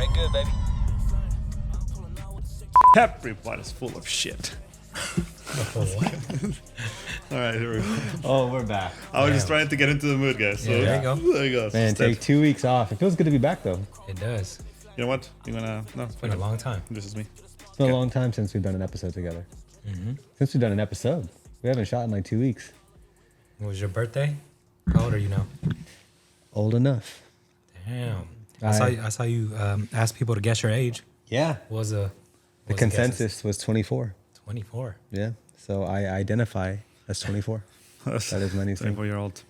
Right good, baby. Everybody's full of shit. What? All right, here we go. Oh, we're back. I was just trying to get into the mood, guys. So Yeah, there you go. There you go. Man, Step. take 2 weeks off. It feels good to be back, though. It does. You know what? You wanna? No, It's been a long time. This is me. It's been a long time since we've done an episode together. Mm-hmm. Since we've done an episode. We haven't shot in like 2 weeks. It was your birthday? How old are you now? Old enough. Damn. I saw you ask people to guess your age. Yeah. What was the Consensus was 24. 24. Yeah. So I identify as 24. That is my new thing. 24-year-old.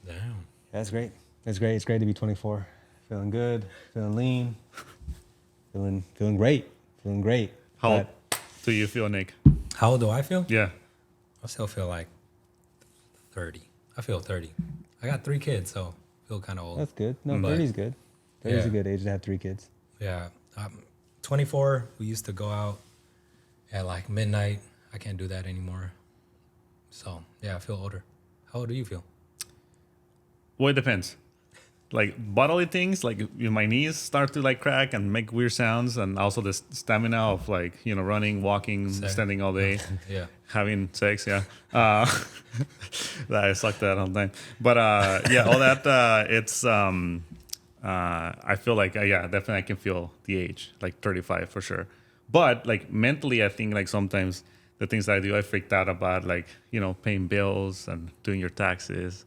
Damn. That's great. It's great. It's great to be 24. Feeling good. Feeling lean. Feeling great. Feeling great. How old But do you feel, Nick? How old do I feel? Yeah. I still feel like 30. I feel 30. I got 3 kids, so I feel kind of old. that's good. No, But- 30's good. 30's Yeah. a good age to have 3 kids. Yeah. 24, we used to go out at like midnight. I can't do that anymore. So, yeah, I feel older. How old do you feel? Well, it depends. Like bodily things, like my knees start to like crack and make weird sounds, and also the stamina of like running, walking, standing all day, Yeah. having sex. Yeah, that I suck that all the time. But yeah, all that. It's I feel like yeah, definitely I can feel the age, like 35 for sure. But like mentally, I think like sometimes the things that I do, I freaked out about, like paying bills and doing your taxes.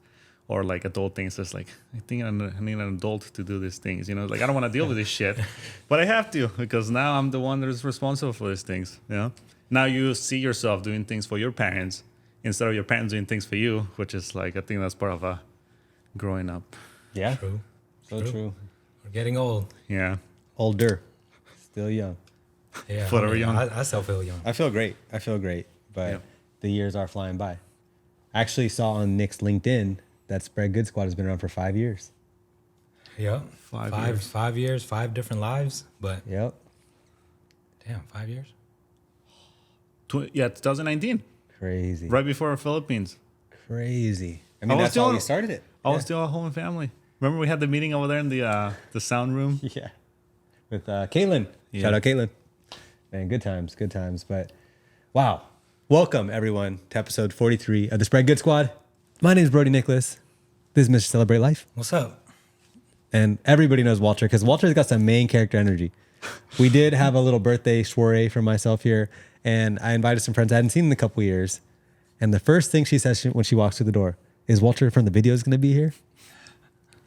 Or like adult things, it's like I think I need an adult to do these things. Like I don't want to deal with this shit, but I have to because now I'm the one that is responsible for these things. Now you see yourself doing things for your parents instead of your parents doing things for you, which is like I think that's part of a growing up. Yeah. True. So true. We're getting old. Yeah, Older. Still young. Yeah. Forever young. I still feel young. I feel great. But Yeah. the years are flying by. I actually saw on Nick's LinkedIn that Spread Good Squad has been around for 5 years. Yep. 5 years. 5 years, 5 different lives. But Yep. damn, 5 years? 2019, Crazy. right before the Philippines. Crazy. I I mean, was that's how doing- we started it. I was still at home and family. Remember we had the meeting over there in the sound room. Yeah. With Caitlin. Yeah. Shout out Caitlin. Man, good times. But wow. Welcome, everyone, to episode 43 of the Spread Good Squad. My name is Brody Nicholas. This is Mr. Celebrate Life. What's up? And everybody knows Walter because Walter's got some main character energy. We did have a little birthday soiree for myself here, and I invited some friends I hadn't seen in a couple years. And the first thing she says when she walks through the door is, Walter from the video is going to be here?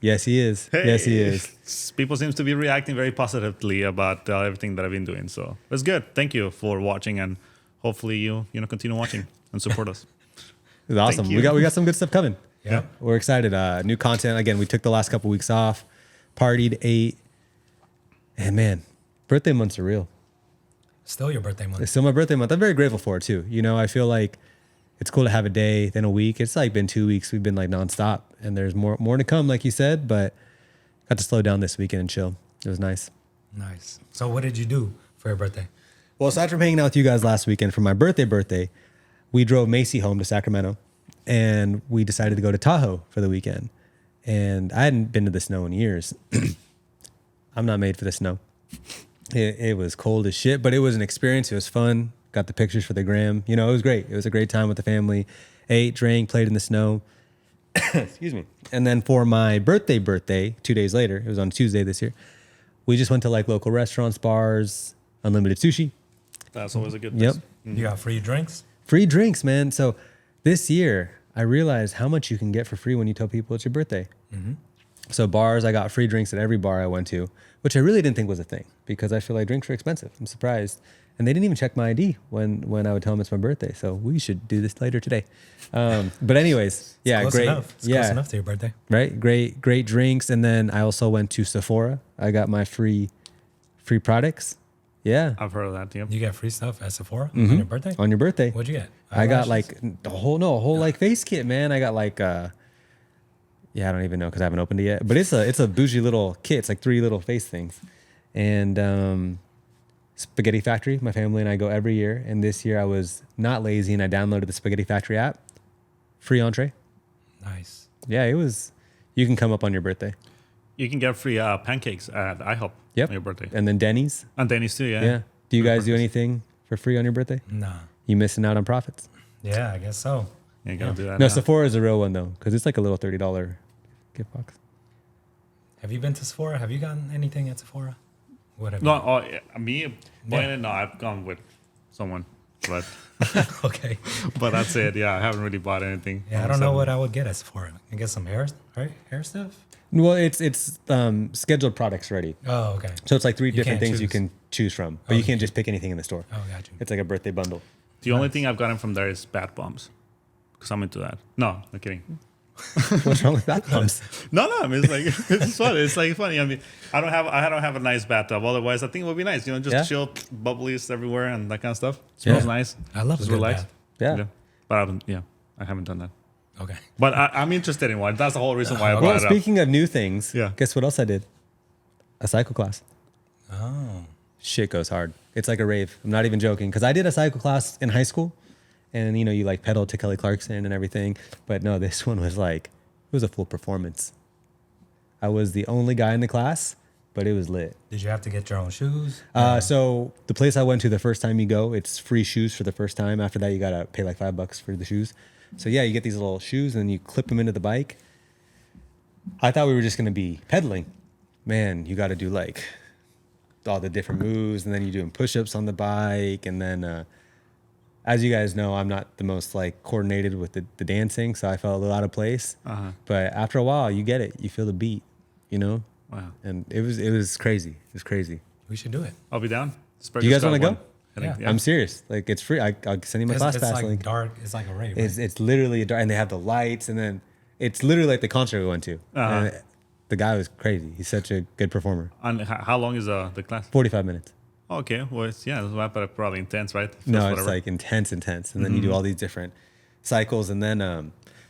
Yes, he is. Yes, he is. People seems to be reacting very positively about everything that I've been doing. So it's good. Thank you for watching, and hopefully you continue watching and support us. It's awesome. Thank We you. got some good stuff coming. Yeah. We're excited. New content. Again, we took the last couple weeks off, partied, ate, and man, birthday months are real. Still your birthday month. It's still my birthday month. I'm very grateful for it too. I feel like it's cool to have a day, then a week. It's like been 2 weeks. We've been like nonstop, and there's more to come, like you said. But got to slow down this weekend and chill. It was nice. Nice. So what did you do for your birthday? Well, aside from hanging out with you guys last weekend for my birthday, we drove Macy home to Sacramento, and we decided to go to Tahoe for the weekend. And I hadn't been to the snow in years. I'm not made for the snow. It was cold as shit, but it was an experience. It was fun. Got the pictures for the gram. It was great. It was a great time with the family. Ate, drank, played in the snow. Excuse me. And then for my birthday, 2 days later, it was on Tuesday this year, we just went to like local restaurants, bars, unlimited sushi. That's always a good Yep. thing. You got free drinks? Free drinks, man. So this year, I realized how much you can get for free when you tell people it's your birthday. Mm-hmm. So bars, I got free drinks at every bar I went to, which I really didn't think was a thing because I feel like drinks are expensive. I'm surprised. And they didn't even check my ID when I would tell them it's my birthday. So we should do this later today. But anyways, yeah, Close great. enough. It's close enough to your birthday. Right? Great drinks. And then I also went to Sephora. I got my free products. Yeah. I've heard of that. Yeah. You got free stuff at Sephora on your birthday? On your birthday. What'd you get? I got Eyelashes? like a whole like face kit, man. I got like I don't even know because I haven't opened it yet. But it's a bougie little kit. It's like 3 little face things. And Spaghetti Factory, my family and I go every year. And this year I was not lazy and I downloaded the Spaghetti Factory app. Free entree. Nice. Yeah, it was. You can come up on your birthday. You can get free pancakes at IHOP Yep. on your birthday. And then Denny's. And Denny's too, yeah. Yeah. Do you guys do anything for free on your birthday? Nah. You missing out on profits? Yeah, I guess so. You gotta do that. No, now. Sephora is a real one though, because it's like a little $30 gift box. Have you been to Sephora? Have you gotten anything at Sephora? What have No, you? oh, yeah, me buying it. No, I've gone with someone, but Okay. but that's it. Yeah, I haven't really bought anything. Yeah, I don't know what I would get at Sephora. I get some hair, right? Hair stuff. Well, it's scheduled products already. Oh, okay. So it's like three different can't things you choose. can choose from, but Oh, you can't just pick anything in the store. Oh, got you. It's like a birthday bundle. The only thing I've gotten from there is bath bombs, because I'm into that. No, I'm kidding. What's wrong with bath bombs? No, I mean it's like it's fun. It's like funny. I mean, I don't have a nice bathtub. Otherwise, I think it would be nice. You know, just Yeah. chill, bubblies everywhere, and that kind of stuff. Smells Yeah. nice. I love a just good relax. bath. Yeah. But I don't. Yeah, I haven't done that. Okay. But I'm interested in one. That's the whole reason why I brought Well, it up. speaking of new things, Yeah. guess what else I did? A cycle class. Oh. Shit goes hard. It's like a rave. I'm not even joking, because I did a cycle class in high school, and you know, you like pedal to Kelly Clarkson and everything. But no, this one was like, it was a full performance. I was the only guy in the class, but it was lit. Did you have to get your own shoes? So the place I went to the first time you go, it's free shoes for the first time. After that, you gotta pay like $5 for the shoes. So yeah, you get these little shoes and you clip them into the bike. I thought we were just gonna be pedaling. Man, you got to do like all the different moves, and then you're doing push-ups on the bike, and then as you guys know, I'm not the most like coordinated with the dancing, so I felt a little out of place. But after a while, you get it. You feel the beat, you know. Wow. And it was crazy. It was crazy. We should do it. I'll be down. Do you guys want to go? Yeah. I'm serious. Like, it's free. I'll send you my class It's pass like link. dark. It's like a rave. Right? It's literally a dark, and they have the lights, and then it's literally like the concert we went to. And the guy was crazy. He's such a good performer. And how long is the class? 45 minutes. Okay, well, it's probably intense, right? No, Just it's whatever. like intense, and then you do all these different cycles, and then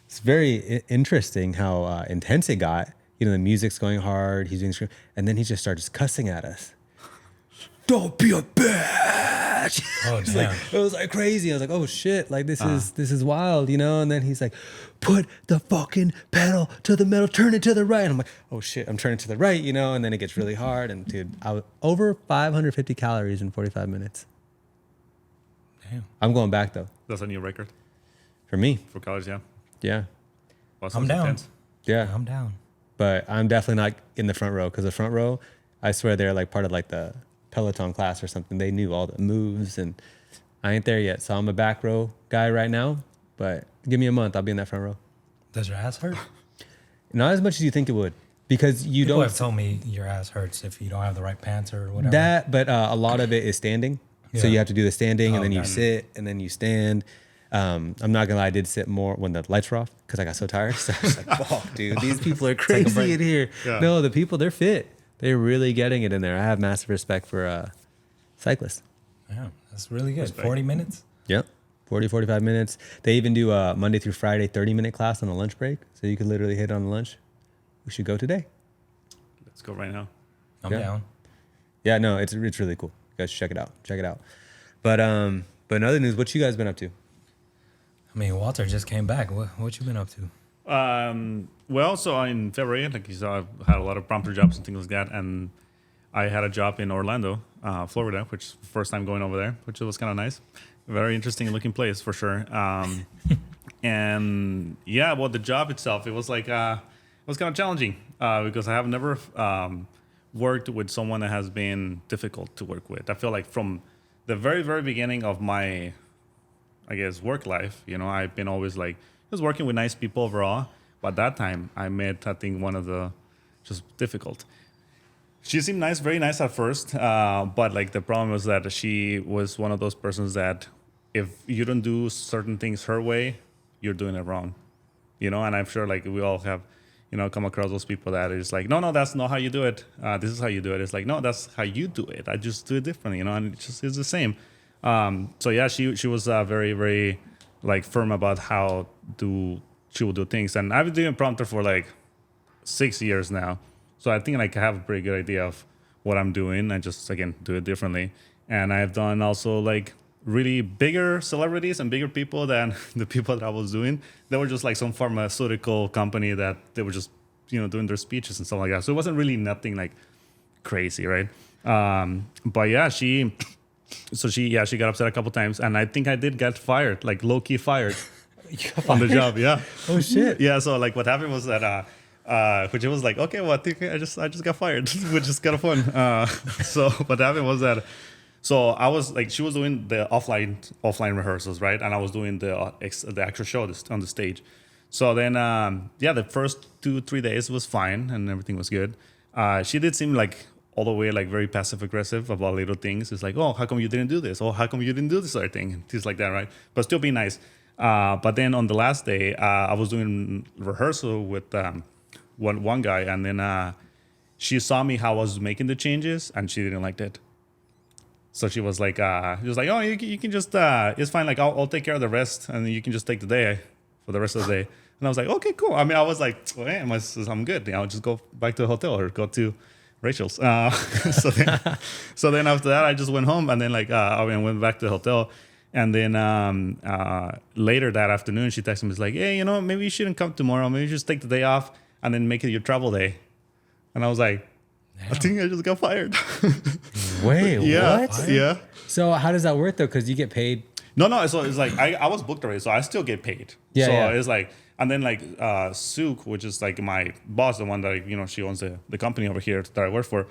it's very interesting how intense it got. You know, the music's going hard. He's doing, and then he just starts cussing at us. Don't be a bitch. Oh, It's damn. like, it was like crazy. I was like, oh shit, like this is wild, you know. And then he's like, put the fucking pedal to the metal, turn it to the right. And I'm like, oh shit, I'm turning to the right, you know. And then it gets really hard. And dude, I was over 550 calories in 45 minutes. Damn. I'm going back though. That's a new record For me, for college, yeah. yeah, Well, I'm down. yeah. I'm down. But I'm definitely not in the front row, because the front row, I swear they're like part of like the Peloton class or something. They knew all the moves, and I ain't there yet. So I'm a back row guy right now. But give me a month, I'll be in that front row. Does your ass hurt? Not as much as you think it would, because you People don't. have told me your ass hurts if you don't have the right pants or whatever. That, but a lot of it is standing. So Yeah. you have to do the standing, Oh, and then you gotcha. sit, and then you stand. I'm not gonna lie, I did sit more when the lights were off, because I got so tired. So I was like, fuck, dude, these people are Take a crazy break. in here. Yeah. No, the people, they're fit. They're really getting it in there. I have massive respect for cyclists. Yeah, that's really good. Respect. 40 minutes? Yep. 40, 45 minutes. They even do a Monday through Friday 30-minute class on a lunch break. So you could literally hit on lunch. We should go today. Let's go right now. I'm Yeah. down. Yeah, no, it's really cool. You guys should check it out. Check it out. But in other news, what you guys been up to? I mean, Walter just came back. What you been up to? Well, so in February, like you saw, I had a lot of prompter jobs and things like that, and I had a job in Orlando, Florida, which is the first time going over there, which was kind of nice. Very interesting looking place for sure. And yeah, well, the job itself, it was like it was kind of challenging because I have never worked with someone that has been difficult to work with. I feel like from the very, very beginning of my, I guess, work life, you know, I've been always like just working with nice people overall. But that time I met, I think, one of the just difficult. She seemed nice, very nice at first. But like the problem was that she was one of those persons that if you don't do certain things her way, you're doing it wrong, you know? And I'm sure like we all have, you know, come across those people that are just like, no, that's not how you do it. This is how you do it. It's like, no, that's how you do it. I just do it differently, you know, and it's the same. So yeah, she was very, very like firm about how she will do things. And I've been doing prompter for like 6 years now. So I think like I have a pretty good idea of what I'm doing. I just, again, do it differently. And I've done also like really bigger celebrities and bigger people than the people that I was doing. They were just like some pharmaceutical company that they were just doing their speeches and stuff like that. So it wasn't really nothing like crazy, right? But yeah, she got upset a couple times, and I think I did get fired, like low key fired on the job. Yeah. Oh shit. Yeah. So like what happened was that which it was like, okay, well, I think I just got fired, which is kind of fun. So what happened was that, so I was like, she was doing the offline rehearsals, right, and I was doing the actual show on the stage. So then, the first 2-3 days was fine and everything was good. She did seem like all the way like very passive aggressive about little things. It's like, oh, how come you didn't do this? Oh, how come you didn't do this other thing? And things like that, right? But still be nice. But then on the last day, I was doing rehearsal with one guy, and then she saw me how I was making the changes, and she didn't like that. So she was like, oh, you can just, it's fine. Like I'll take care of the rest, and you can just take the day for the rest of the day. And I was like, okay, cool. I mean, I was like, well, hey, I'm good. I'll just go back to the hotel or go to Rachel's. So then after that, I just went home, and then I went back to the hotel. And then later that afternoon, she texted me, like, hey, maybe you shouldn't come tomorrow. Maybe you just take the day off and then make it your travel day. And I was like, I think I just got fired. Wait, what? Yeah. So how does that work though? Because you get paid. No. So it's like I was booked already, so I still get paid. Yeah. So yeah. it's like, and then like Suk, which is like my boss, the one that she owns the company over here that I work for.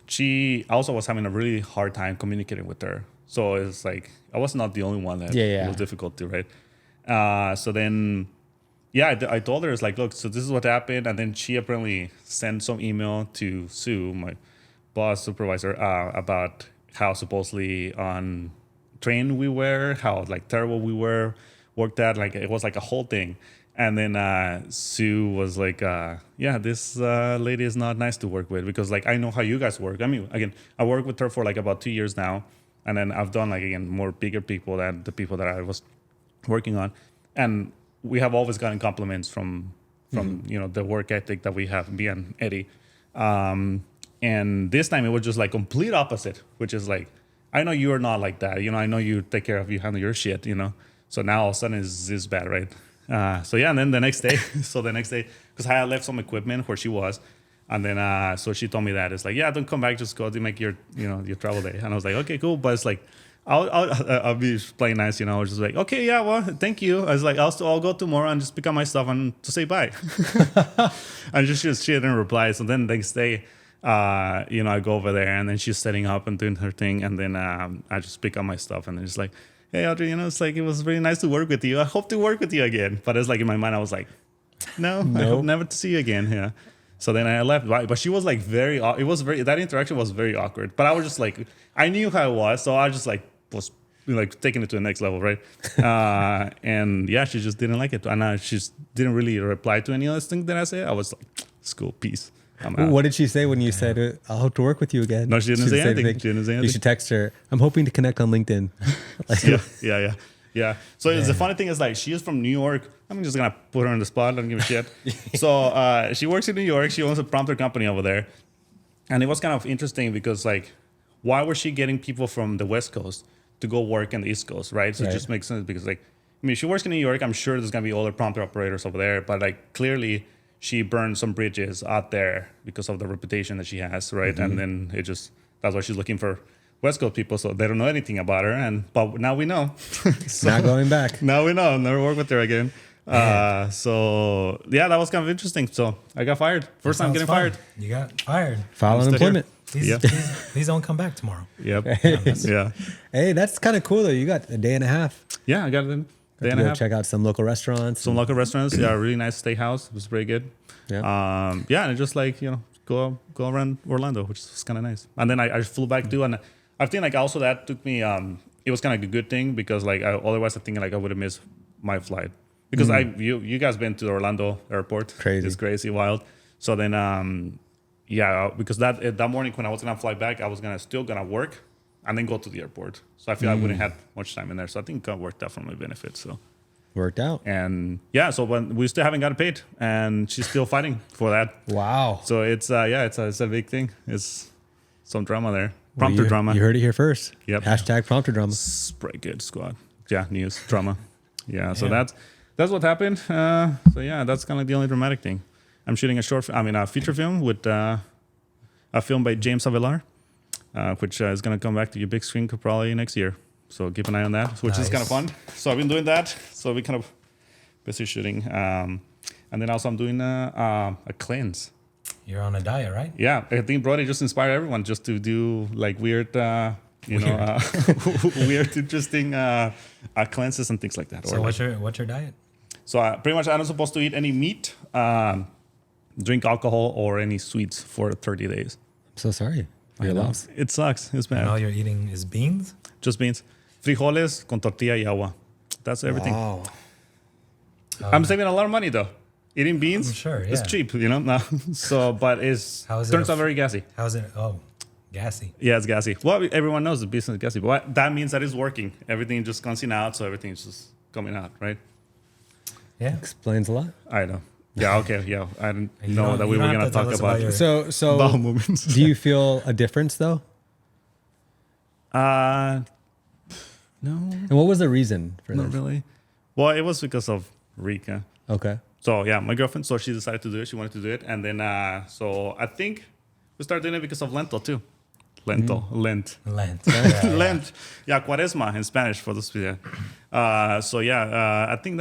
She also was having a really hard time communicating with her. So it's like I was not the only one that it was difficult to, right? So then, I told her, it's like, look, so this is what happened. And then she apparently sent some email to Sue, my boss supervisor, about how supposedly on train we were, how like terrible we were, worked at, like it was like a whole thing. And then Sue was like, this lady is not nice to work with, because like I know how you guys work. I mean, again, I worked with her for like about 2 years now. And then I've done like, again, more bigger people than the people that I was working on. And we have always gotten compliments from the work ethic that we have, me and Eddie. And this time it was just like complete opposite, which is like, I know you are not like that. I know you take care of, you handle your shit, So now all of a sudden it's this bad, right? And then the next day, because I had left some equipment where she was. And then, so she told me that it's like, yeah, don't come back, just go to make your travel day. And I was like, okay, cool. But it's like, I'll be playing nice, I was just like, okay, yeah, well, thank you. I was like, I'll go tomorrow and just pick up my stuff and to say bye. And she didn't reply. So then the next day, I go over there, and then she's setting up and doing her thing. And then I just pick up my stuff, and then just like, hey, Audrey, it's like, it was really nice to work with you. I hope to work with you again. But it's like in my mind, I was like, no, I hope never to see you again. Yeah. So then I left, but she was like that interaction was very awkward. But I was just like, I knew how it was, so I just like was like taking it to the next level, right? And she just didn't like it, and she just didn't really reply to any of those things that I said. I was like, "School, peace." What did she say when you said, "I hope to work with you again"? No, she didn't say anything. You should text her. I'm hoping to connect on LinkedIn. Yeah. So the funny thing is, like, she is from New York. I'm just gonna put her on the spot. I don't give a shit. So she works in New York. She owns a prompter company over there, and it was kind of interesting because, like, why was she getting people from the West Coast to go work in the East Coast, right? So it just makes sense because, like, I mean, she works in New York. I'm sure there's gonna be other prompter operators over there, but like clearly she burned some bridges out there because of the reputation that she has, right? Mm-hmm. And then that's why she's looking for West Coast people, so they don't know anything about her. But now we know. So, not going back. Now we know. I'll never work with her again. So yeah, that was kind of interesting. So I got fired. First time getting fired. You got fired. File unemployment. Please don't come back tomorrow. Yep. Yeah. Hey, that's kind of cool though. You got a day and a half. Yeah, I got a day and a half. Check out some local restaurants. Yeah, really nice steakhouse. It was pretty good. Yeah. And just like, go around Orlando, which is kind of nice. And then I flew back too, and I think like also that took me. It was kind of a good thing because like otherwise I think like I would have missed my flight because you guys been to Orlando airport. Crazy. It's crazy wild. So then because that morning when I was gonna fly back, I was still gonna work and then go to the airport. So I feel I wouldn't have much time in there. So I think it worked out for my benefit. So worked out. And so when we still haven't gotten paid, and she's still fighting for that. Wow. So it's a big thing. It's some drama there. Prompter drama. You heard it here first. Yep. Hashtag prompter drama. Pretty good squad. Yeah, news drama. Yeah. So that's what happened. So yeah, that's kind of like the only dramatic thing. I'm shooting a feature film with a film by James Avelar, which is going to come back to your big screen probably next year. So keep an eye on that, which is kind of fun. So I've been doing that. So we kind of busy shooting. And then also I'm doing a cleanse. You're on a diet, right? Yeah, I think Brody just inspired everyone just to do like weird, weird, interesting cleanses and things like that. So what's your diet? So pretty much I'm not supposed to eat any meat, drink alcohol, or any sweets for 30 days. I'm so sorry for your loss. It sucks. It's bad. And all you're eating is beans? Just beans. Frijoles con tortilla y agua. That's everything. Wow. I'm saving a lot of money though. Eating beans, I'm sure, it's yeah. cheap, No. So, but How is it turns out very gassy. How's it? Oh, gassy. Yeah, it's gassy. Well, everyone knows the business is gassy, but that means that it's working. Everything just comes out, so everything's just coming out, right? Yeah. Explains a lot. I know. Yeah, okay, yeah. I didn't You know don't- that you we were don't going have to to talk tell us about about So bowel movements. do you feel a difference though? No, And what was the reason for not this? really. Well, it was because of Rika. Okay. So, yeah, my girlfriend, so she decided to do it. She wanted to do it. And then, so I think we started doing it because of Lento, too. Lent. Lent. Lent. Yeah, Cuaresma in Spanish for those people. So, yeah, I think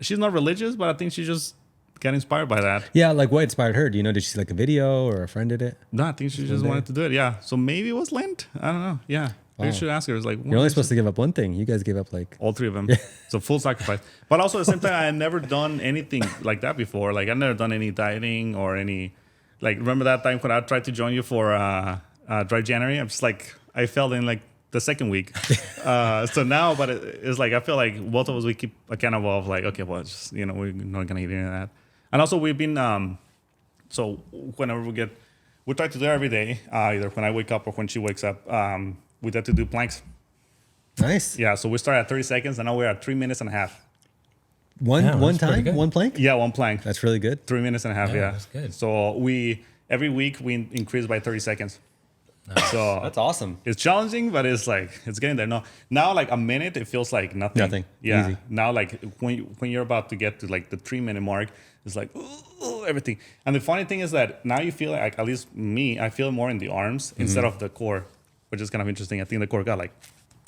she's not religious, but I think she just got inspired by that. Yeah, like what inspired her? Do you know? Did she see like a video or a friend did it? No, I think she just wanted to do it. Yeah. So maybe it was Lent. I don't know. Yeah. Maybe Wow. you should ask her. It's like, You're only supposed to give up one thing. You guys gave up like all three of them. So full sacrifice. But also at the same time, I had never done anything like that before. Like I've never done any dieting or any, like, remember that time when I tried to join you for dry January? I'm just like, I fell in like the second week. So now, but it's like, I feel like both of us, we keep accountable of like, okay, well, it's just, we're not going to eat any of that. And also we've been, so whenever we try to do it every day, either when I wake up or when she wakes up, we try to do planks. nice. Yeah, so we start at 30 seconds and now we're at 3 minutes and a half. One Yeah, one that's pretty time, good. one plank. Yeah, one plank. That's really good. 3 minutes and a half, Yeah, yeah. that's good. So every week we increase by 30 seconds. So That's awesome. it's challenging, but it's like, it's getting there. No, now like a minute, it feels like nothing. Nothing. Yeah. Easy. Now like when you're about to get to like the 3 minute mark, it's like, ooh, everything. And the funny thing is that now you feel like, at least me, I feel more in the arms instead of the core, which is kind of interesting. I think the core got like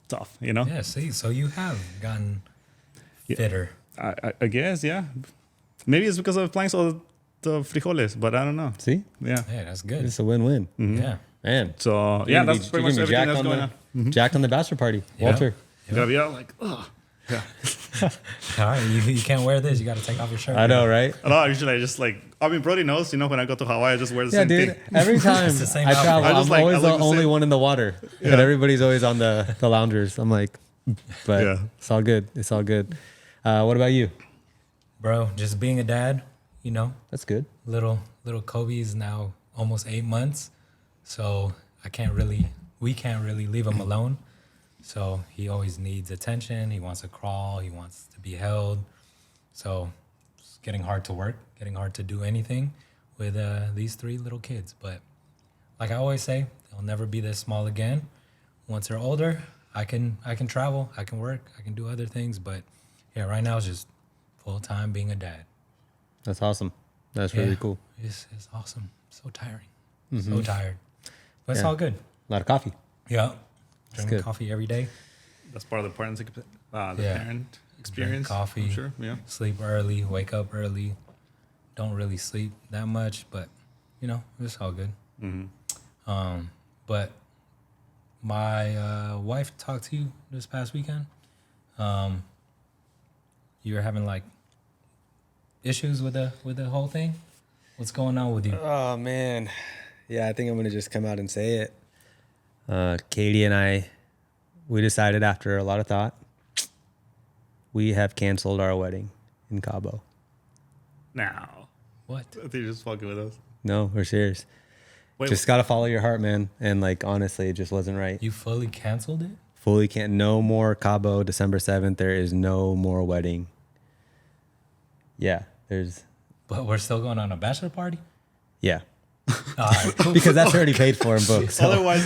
tough, Yeah, see, so you have gotten fitter. I guess, yeah. Maybe it's because of planks or the frijoles, but I don't know. See, Yeah. Yeah, that's good. it's a win-win. Yeah. Man, So You're yeah, gonna that's be- pretty you're much gonna be everything that's going on. jacked on the bachelor party, Yeah. Walter. You gotta be out like, oh. Yeah. All right, you can't wear this. You got to take off your shirt. I know, right? No, usually I just like, I mean, Brody knows, when I go to Hawaii, I just wear the Yeah, same dude. thing. Every time It's the same I outfit. travel, I just I'm like- always I like the the only same- one in the water, and everybody's always on the loungers. I'm like, but Yeah. it's all good. It's all good. What about you? Bro, just being a dad, That's good. little Kobe's now almost 8 months. So we can't really leave him alone. So he always needs attention. He wants to crawl. He wants to be held. So it's getting hard to work, getting hard to do anything with these 3 little kids. But like I always say, they'll never be this small again. Once they're older, I can travel, I can work, I can do other things. But yeah, right now it's just full time being a dad. That's awesome. That's really cool. It's awesome. So tiring. So tired. But it's Yeah. all good. A lot of coffee. Yeah. Drinking good. coffee every day. That's part of the parent, Yeah. parent experience. coffee. I'm sure, yeah. Sleep early, wake up early. Don't really sleep that much, but it's all good. But my wife talked to you this past weekend. You were having like issues with the whole thing. What's going on with you? Oh man, yeah. I think I'm gonna just come out and say it. Katie and I, we decided after a lot of thought, we have canceled our wedding in Cabo. Now, What? they're just fucking with us. No, we're serious. Wait, Just gotta follow your heart, man. And like honestly, it just wasn't right. You fully canceled it? Fully can't. No more Cabo. December 7th. There is no more wedding. Yeah, there's. But we're still going on a bachelor party? Yeah, All right, cool. because that's already paid for in books. So. Otherwise,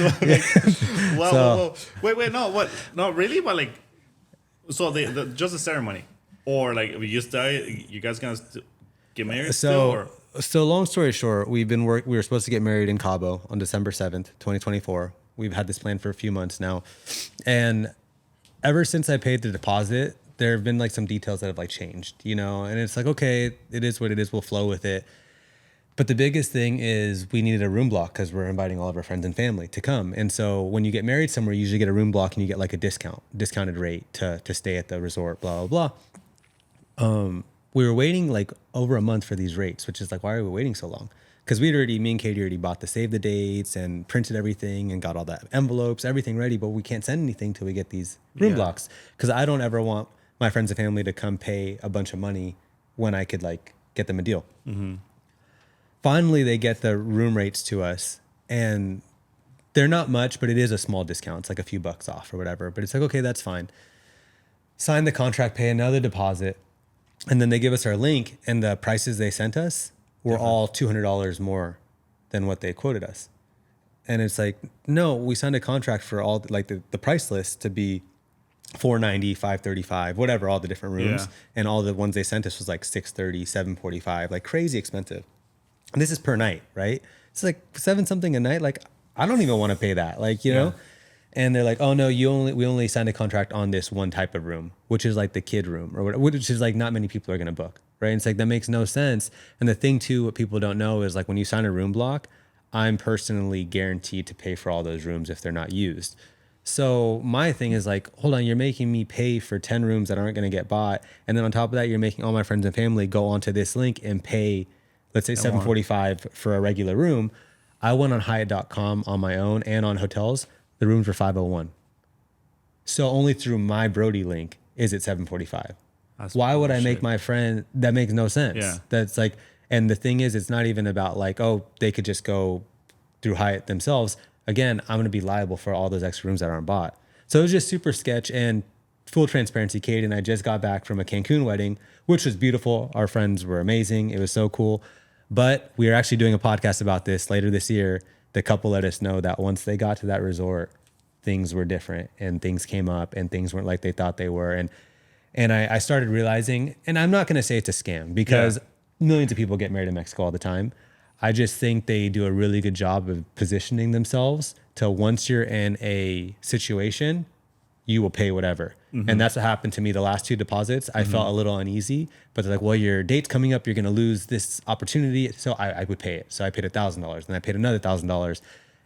well, So- wait, no, what? No, really? But like, so just the ceremony, or like, you guys gonna get married still, or So long story short, we were supposed to get married in Cabo on December 7th, 2024. We've had this plan for a few months now. And ever since I paid the deposit, there have been like some details that have like changed, you know, and it's like, okay, it is what it is. We'll flow with it. But the biggest thing is we needed a room block because we're inviting all of our friends and family to come. And so when you get married somewhere, you usually get a room block and you get like a discounted rate to stay at the resort, blah, blah, blah. We were waiting like over a month for these rates, which is like, why are we waiting so long? Because me and Katie already bought the save the dates and printed everything and got all that envelopes, everything ready, but we can't send anything till we get these room blocks. Because I don't ever want my friends and family to come pay a bunch of money when I could like get them a deal. Mm-hmm. Finally, they get the room rates to us, and they're not much, but it is a small discount. It's like a few bucks off or whatever. But it's like, okay, that's fine. Sign the contract, pay another deposit, and then they give us our link, and the prices they sent us were all $200 more than what they quoted us. And it's like, no, we signed a contract for all like the price list to be $490, $535, whatever, all the different rooms. Yeah. And all the ones they sent us was like $630, $745, like crazy expensive. And this is per night, right? It's like $7 something a night. Like, I don't even want to pay that, like, you know? And they're like, oh no, we only signed a contract on this one type of room, which is like the kid room or whatever, which is like not many people are going to book, right? And it's like, that makes no sense. And the thing too, what people don't know is like when you sign a room block, I'm personally guaranteed to pay for all those rooms if they're not used. So my thing is like, hold on, you're making me pay for 10 rooms that aren't going to get bought. And then on top of that, you're making all my friends and family go onto this link and pay, let's say $745 for a regular room. I went on Hyatt.com on my own and on hotels. The rooms were $501. So only through my Brody link is it $745. Why would I make my friend? That makes no sense. Yeah. That's like, and the thing is, it's not even about like, oh, they could just go through Hyatt themselves. Again, I'm going to be liable for all those extra rooms that aren't bought. So it was just super sketch. And full transparency, Kate and I just got back from a Cancun wedding, which was beautiful. Our friends were amazing. It was so cool. But we are actually doing a podcast about this later this year. The couple let us know that once they got to that resort, things were different and things came up and things weren't like they thought they were. And I started realizing, and I'm not going to say it's a scam because millions of people get married in Mexico all the time. I just think they do a really good job of positioning themselves to once you're in a situation, you will pay whatever. Mm-hmm. And that's what happened to me the last 2 deposits. I felt a little uneasy, but they're like, well, your date's coming up. You're going to lose this opportunity. So I would pay it. So I paid $1,000 and I paid another $1,000.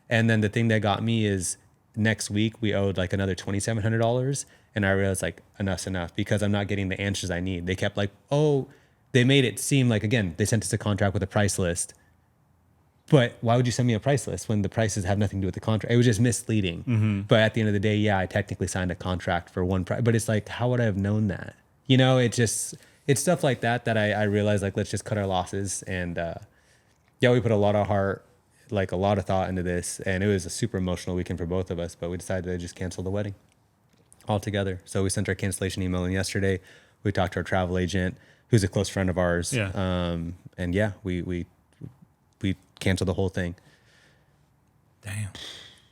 And then the thing that got me is next week we owed like another $2,700. And I realized like enough's enough because I'm not getting the answers I need. They kept like, oh, they made it seem like, again, they sent us a contract with a price list. But why would you send me a price list when the prices have nothing to do with the contract? It was just misleading. Mm-hmm. But at the end of the day, I technically signed a contract for one price. But it's like, how would I have known that? You know, it's stuff like that I realized, like, let's just cut our losses. And we put a lot of heart, like a lot of thought into this. And it was a super emotional weekend for both of us. But we decided to just cancel the wedding altogether. So we sent our cancellation email in yesterday. We talked to our travel agent, who's a close friend of ours. Yeah. We cancel the whole thing. Damn,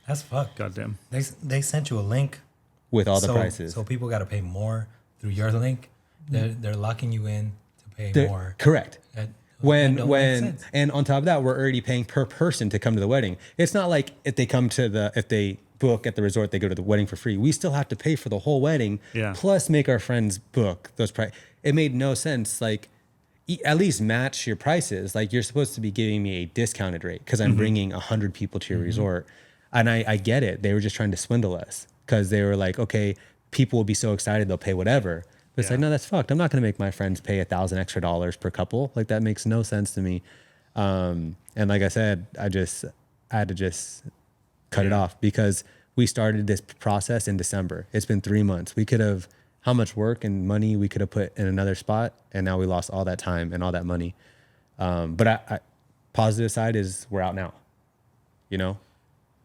that's fucked. Goddamn. They sent you a link with all the prices, so people got to pay more through your link. They're locking you in to pay more. Correct. When and on top of that, we're already paying per person to come to the wedding. It's not like if they book at the resort, they go to the wedding for free. We still have to pay for the whole wedding, plus make our friends book those prices. It made no sense. Like, at least match your prices. Like, you're supposed to be giving me a discounted rate because I'm bringing 100 people to your resort. And I get it. They were just trying to swindle us because they were like, okay, people will be so excited they'll pay whatever. But it's like, no, that's fucked. I'm not going to make my friends pay $1,000 extra per couple. Like, that makes no sense to me. And like I said, I had to just cut it off because we started this process in December. It's been 3 months. We could have, how much work and money we could have put in another spot, and now we lost all that time and all that money. But I positive side is we're out now, you know?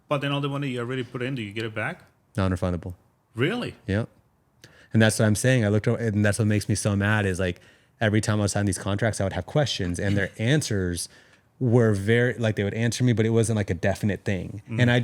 But then all the money you already put in, do you get it back? Non-refundable. Really? Yeah. And that's what I'm saying. I looked over, and that's what makes me so mad is like every time I was signing these contracts, I would have questions and their answers were very, like, they would answer me, but it wasn't like a definite thing. And I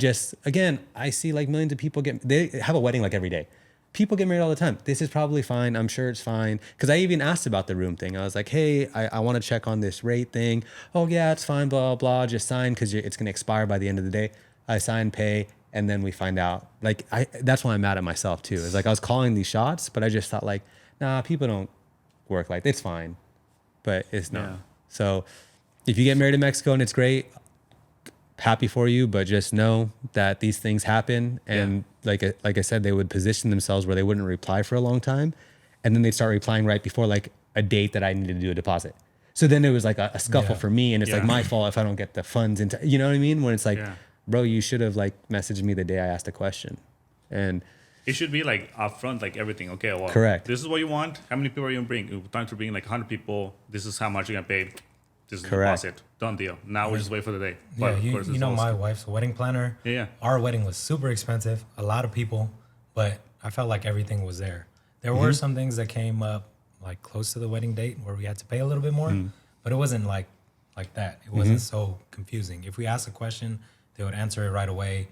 see like millions of people they have a wedding like every day. people get married all the time. This is probably fine. I'm sure it's fine. Because I even asked about the room thing. I was like, hey, I want to check on this rate thing. Oh, yeah, it's fine, blah, blah, just sign because it's going to expire by the end of the day. I sign, pay, and then we find out. Like, that's why I'm mad at myself, too. It's like I was calling these shots, but I just thought, like, nah, people don't work like it's fine. But it's not. Yeah. So if you get married in Mexico and it's great, happy for you, but just know that these things happen. And like I said, they would position themselves where they wouldn't reply for a long time. And then they'd start replying right before like a date that I needed to do a deposit. So then it was like a scuffle for me. And it's like my fault if I don't get the funds into, you know what I mean? When it's like, bro, you should have like messaged me the day I asked a question. And it should be like upfront, like everything. Okay, well, correct. This is what you want. How many people are you going to bring? We're trying to bring like 100 people. This is how much you're going to pay. This is the deposit. Done deal. Now we just wait for the day. But yeah, you know, my wife's wedding planner. Yeah. Our wedding was super expensive. A lot of people, but I felt like everything was there. There were some things that came up like close to the wedding date where we had to pay a little bit more, but it wasn't like that. It wasn't so confusing. If we asked a question, they would answer it right away.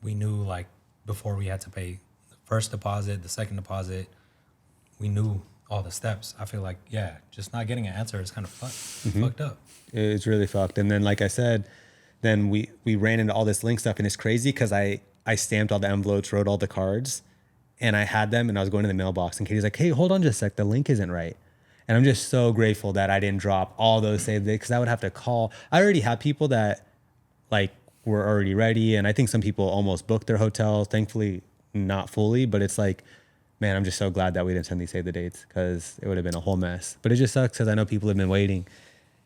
We knew like before we had to pay the first deposit, the second deposit, we knew all the steps. I feel like, just not getting an answer is kind of fucked up. It's really fucked. And then, like I said, then we ran into all this link stuff, and it's crazy because I stamped all the envelopes, wrote all the cards, and I had them, and I was going to the mailbox, and Katie's like, hey, hold on just a sec, the link isn't right. And I'm just so grateful that I didn't drop all those saved dates because I would have to call. I already have people that like were already ready, and I think some people almost booked their hotel, thankfully not fully, but it's like, man, I'm just so glad that we didn't send these save the dates because it would have been a whole mess. But it just sucks because I know people have been waiting.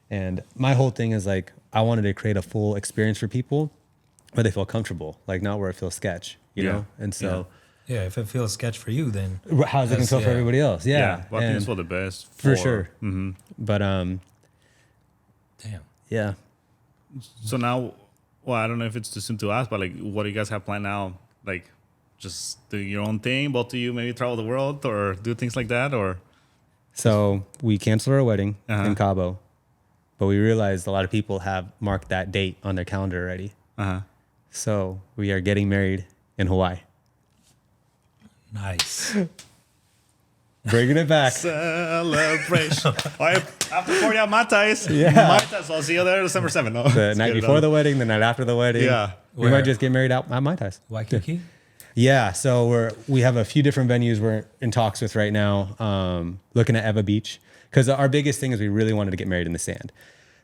And my whole thing is like, I wanted to create a full experience for people where they feel comfortable, like not where it feels sketch, you know? And so... Yeah, if it feels sketch for you, then... How's it going to feel for everybody else? Yeah, well, I think it's for the best. For sure. Mm-hmm. But, damn. Yeah. So now, well, I don't know if it's too soon to ask, but like, what do you guys have planned now? Like... just do your own thing, both of you maybe travel the world or do things like that, or? So we canceled our wedding in Cabo, but we realized a lot of people have marked that date on their calendar already. So we are getting married in Hawaii. Nice. Bringing it back. Celebration. After 40 out Mai Tais. Yeah. Mai Tais. So I'll see you there December 7th. No, the night before the wedding, the night after the wedding. Yeah. We might just get married out at Mai Tais. Waikiki? Yeah, so we have a few different venues we're in talks with right now, looking at Eva Beach, because our biggest thing is we really wanted to get married in the sand.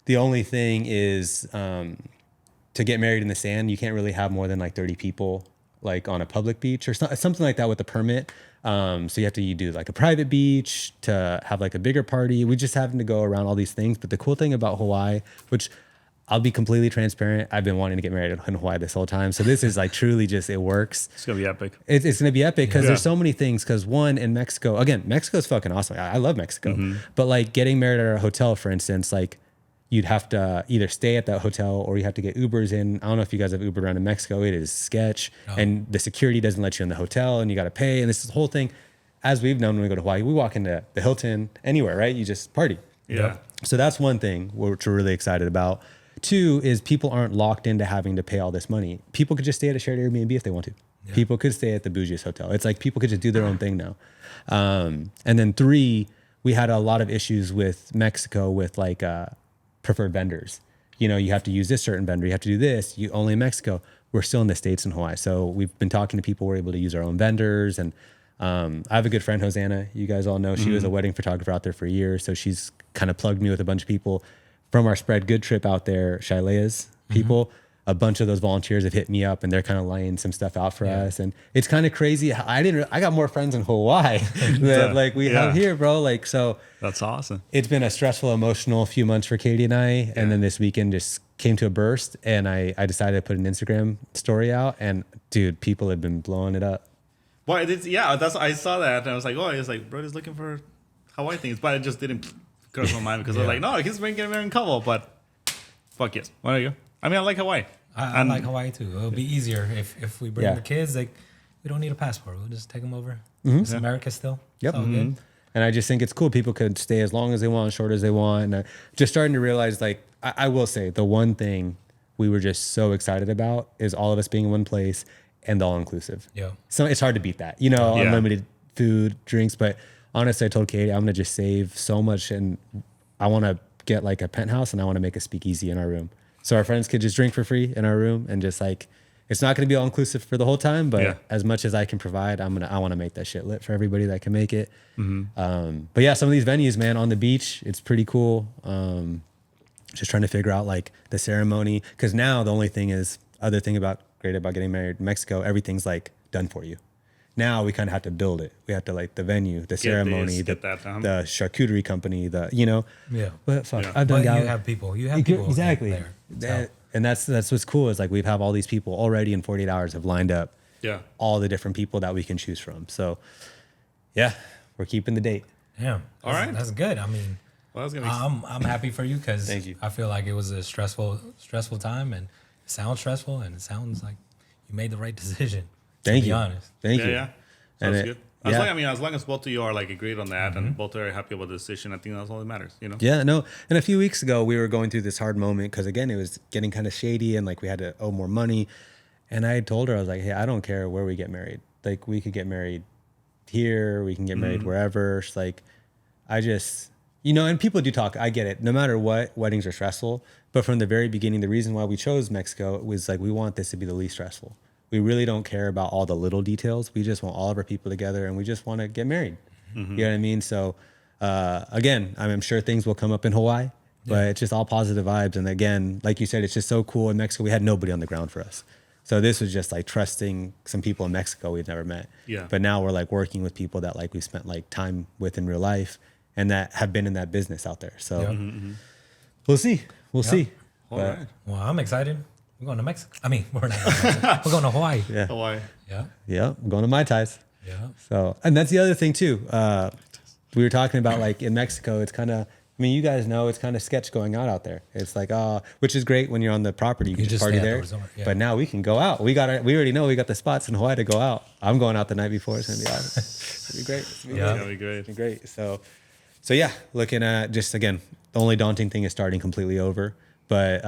The only thing is to get married in the sand, you can't really have more than like 30 people like on a public beach or something like that with a permit. So you have to do like a private beach to have like a bigger party. We just having to go around all these things. But the cool thing about Hawaii, which I'll be completely transparent, I've been wanting to get married in Hawaii this whole time. So this is like truly just, it works. It's going to be epic. It's going to be epic because there's so many things. Because one, in Mexico, again, Mexico's fucking awesome. I love Mexico. But like getting married at a hotel, for instance, like you'd have to either stay at that hotel or you have to get Ubers in. I don't know if you guys have Uber around in Mexico. It is sketch. And the security doesn't let you in the hotel and you got to pay. And this is the whole thing. As we've known when we go to Hawaii, we walk into the Hilton, anywhere, right? You just party. Yeah. So that's one thing which we're really excited about. Two is people aren't locked into having to pay all this money. People could just stay at a shared Airbnb if they want to. Yeah. People could stay at the bougiest hotel. It's like people could just do their own thing now. And then three, we had a lot of issues with Mexico with like preferred vendors. You know, you have to use this certain vendor. You have to do this. You only in Mexico. We're still in the States and Hawaii. So we've been talking to people. We're able to use our own vendors. And I have a good friend, Hosanna. You guys all know she was a wedding photographer out there for years. So she's kind of plugged me with a bunch of people. From our Spread Good trip out there, Shilea's people, a bunch of those volunteers have hit me up and they're kind of laying some stuff out for us. And it's kind of crazy. I got more friends in Hawaii than like we have here, bro. Like, so that's awesome. It's been a stressful, emotional few months for Katie and I. Yeah. And then this weekend just came to a burst and I decided to put an Instagram story out and dude, people have been blowing it up. Well, I saw that and I was like, oh, it's like, Brody's looking for Hawaii things, but I just didn't cross my mind because I was like, no, he's been getting married in Cabo, but fuck yes. Where are you? I mean, I like Hawaii. I like Hawaii too. It'll be easier if we bring the kids. Like, we don't need a passport. We'll just take them over. It's America still. Yep. It's all good. And I just think it's cool. People could stay as long as they want, short as they want. And just starting to realize, like, I will say the one thing we were just so excited about is all of us being in one place and the all-inclusive. Yeah. So it's hard to beat that, you know, Yeah. unlimited food, drinks. But honestly, I told Katie, I'm going to just save so much, and I want to get like a penthouse, and I want to make a speakeasy in our room. So our friends could just drink for free in our room, and just like, it's not going to be all inclusive for the whole time, but as much as I can provide, I want to make that shit lit for everybody that can make it. But yeah, some of these venues, man, on the beach, it's pretty cool. Just trying to figure out like the ceremony. Cause now the only thing is, great about getting married in Mexico, everything's like done for you. Now we kind of have to build it. We have to like the venue, the ceremony, the charcuterie company, Yeah. But fuck, Yeah. I've done But you have people exactly there. So, and that's what's cool is like we have all these people already in 48 hours have lined up all the different people that we can choose from. So yeah, we're keeping the date. yeah. All right. That's good. I mean, Well, I was gonna I'm happy for you because Thank you. I feel like it was a stressful time, and it sounds stressful, and it sounds like you made the right decision. Thank to you. be honest. Thank yeah, you. yeah. And Sounds it- good. yeah. As long as both of you are like agreed on that and both are happy about the decision, I think that's all that matters, you know? Yeah, no. And a few weeks ago, we were going through this hard moment because, again, it was getting kind of shady and like we had to owe more money. And I had told her, I was like, hey, I don't care where we get married. Like, we could get married here, we can get married wherever. She's like, I just, and people do talk. I get it. No matter what, weddings are stressful. But from the very beginning, the reason why we chose Mexico was like, we want this to be the least stressful. We really don't care about all the little details. We just want all of our people together and we just want to get married. You know what I mean? So, again, I'm sure things will come up in Hawaii, but it's just all positive vibes. And again, like you said, it's just so cool in Mexico. We had nobody on the ground for us. So this was just like trusting some people in Mexico we've never met. Yeah. But now we're like working with people that like we spent like time with in real life and that have been in that business out there. So we'll see. We'll see. All But- right. Well, I'm excited. We're going to Mexico. I mean, we're not going to Mexico. We're going to Hawaii. Yeah. Hawaii. Yeah. Yeah. I'm going to Mai Tais. Yeah. So, and that's the other thing too. We were talking about like in Mexico, it's kind of, you guys know it's kind of sketch going out there. It's like, which is great when you're on the property, you can just party stay at the there. resort, yeah. But now we can go out. We already know we got the spots in Hawaii to go out. I'm going out the night before. It's going to be awesome. It's going to be great. It's gonna be Yeah. That'd be great. It's gonna be great. So yeah, looking at just, again, the only daunting thing is starting completely over. But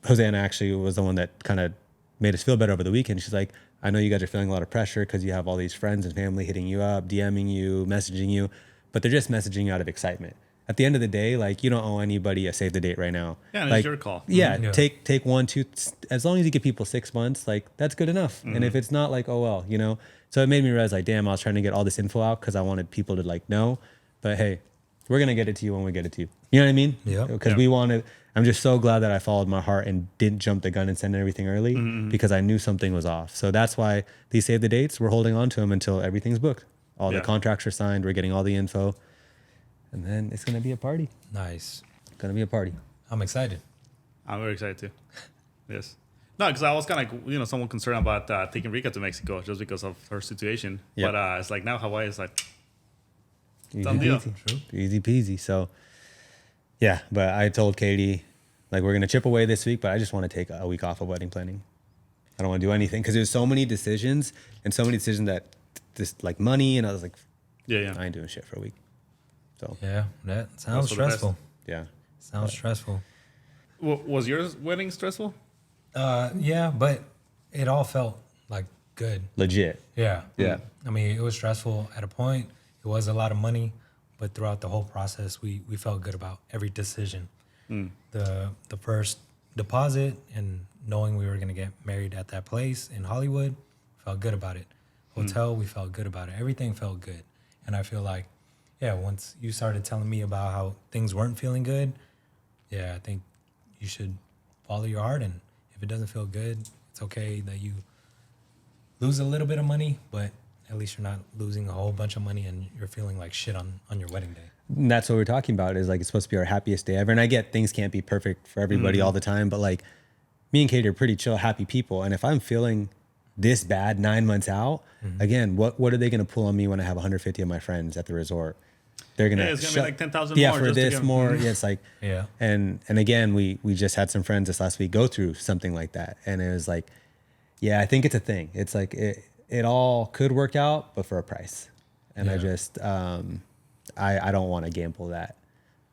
Hosanna actually was the one that kind of made us feel better over the weekend. She's like, I know you guys are feeling a lot of pressure because you have all these friends and family hitting you up, DMing you, messaging you, but they're just messaging you out of excitement. At the end of the day, like, you don't owe anybody a save the date right now. Yeah, and like, it's your call. Yeah, Yeah. take 1, 2, as long as you give people 6 months, like that's good enough. And if it's not, like, oh well, So it made me realize, like, damn, I was trying to get all this info out because I wanted people to like know. But hey, we're gonna get it to you when we get it to you. You know what I mean? Yeah. Because Yeah. we wanted. I'm just so glad that I followed my heart and didn't jump the gun and send everything early because I knew something was off. So that's why these save the dates. We're holding on to them until everything's booked. All the Yeah. contracts are signed. We're getting all the info, and then it's gonna be a party. Nice. Gonna be a party. I'm excited. I'm very excited too. Yes. No, because I was kind of like, somewhat concerned about taking Rika to Mexico just because of her situation. Yeah. But it's like now Hawaii is like, Easy Done deal. peasy. True. Easy peasy. So, yeah, but I told Katie, like, we're going to chip away this week, but I just want to take a week off of wedding planning. I don't want to do anything because there's so many decisions that just like money. And I was like, yeah. I ain't doing shit for a week. So, Yeah. That sounds for the best. stressful. yeah. Sounds stressful. Was your wedding stressful? Yeah, but it all felt like good. Legit. Yeah. Yeah. I mean, it was stressful at a point. It was a lot of money, but throughout the whole process, we felt good about every decision. The first deposit and knowing we were going to get married at that place in Hollywood, felt good about it. Hotel, we felt good about it. Everything felt good. And I feel like, yeah, once you started telling me about how things weren't feeling good, yeah, I think you should follow your heart. And if it doesn't feel good, it's okay that you lose a little bit of money, but at least you're not losing a whole bunch of money and you're feeling like shit on your wedding day. And that's what we're talking about is like, it's supposed to be our happiest day ever. And I get things can't be perfect for everybody all the time, but like me and Katie are pretty chill, happy people. And if I'm feeling this bad 9 months out, again, what are they going to pull on me when I have 150 of my friends at the resort? They're going to, It's going to be like 10,000 yeah, more. for just to this get- more. Yeah, it's like, Yeah. And again, we just had some friends this last week go through something like that. And it was like, yeah, I think it's a thing. It's like, it all could work out, but for a price. And I Yeah. just, I don't want to gamble that.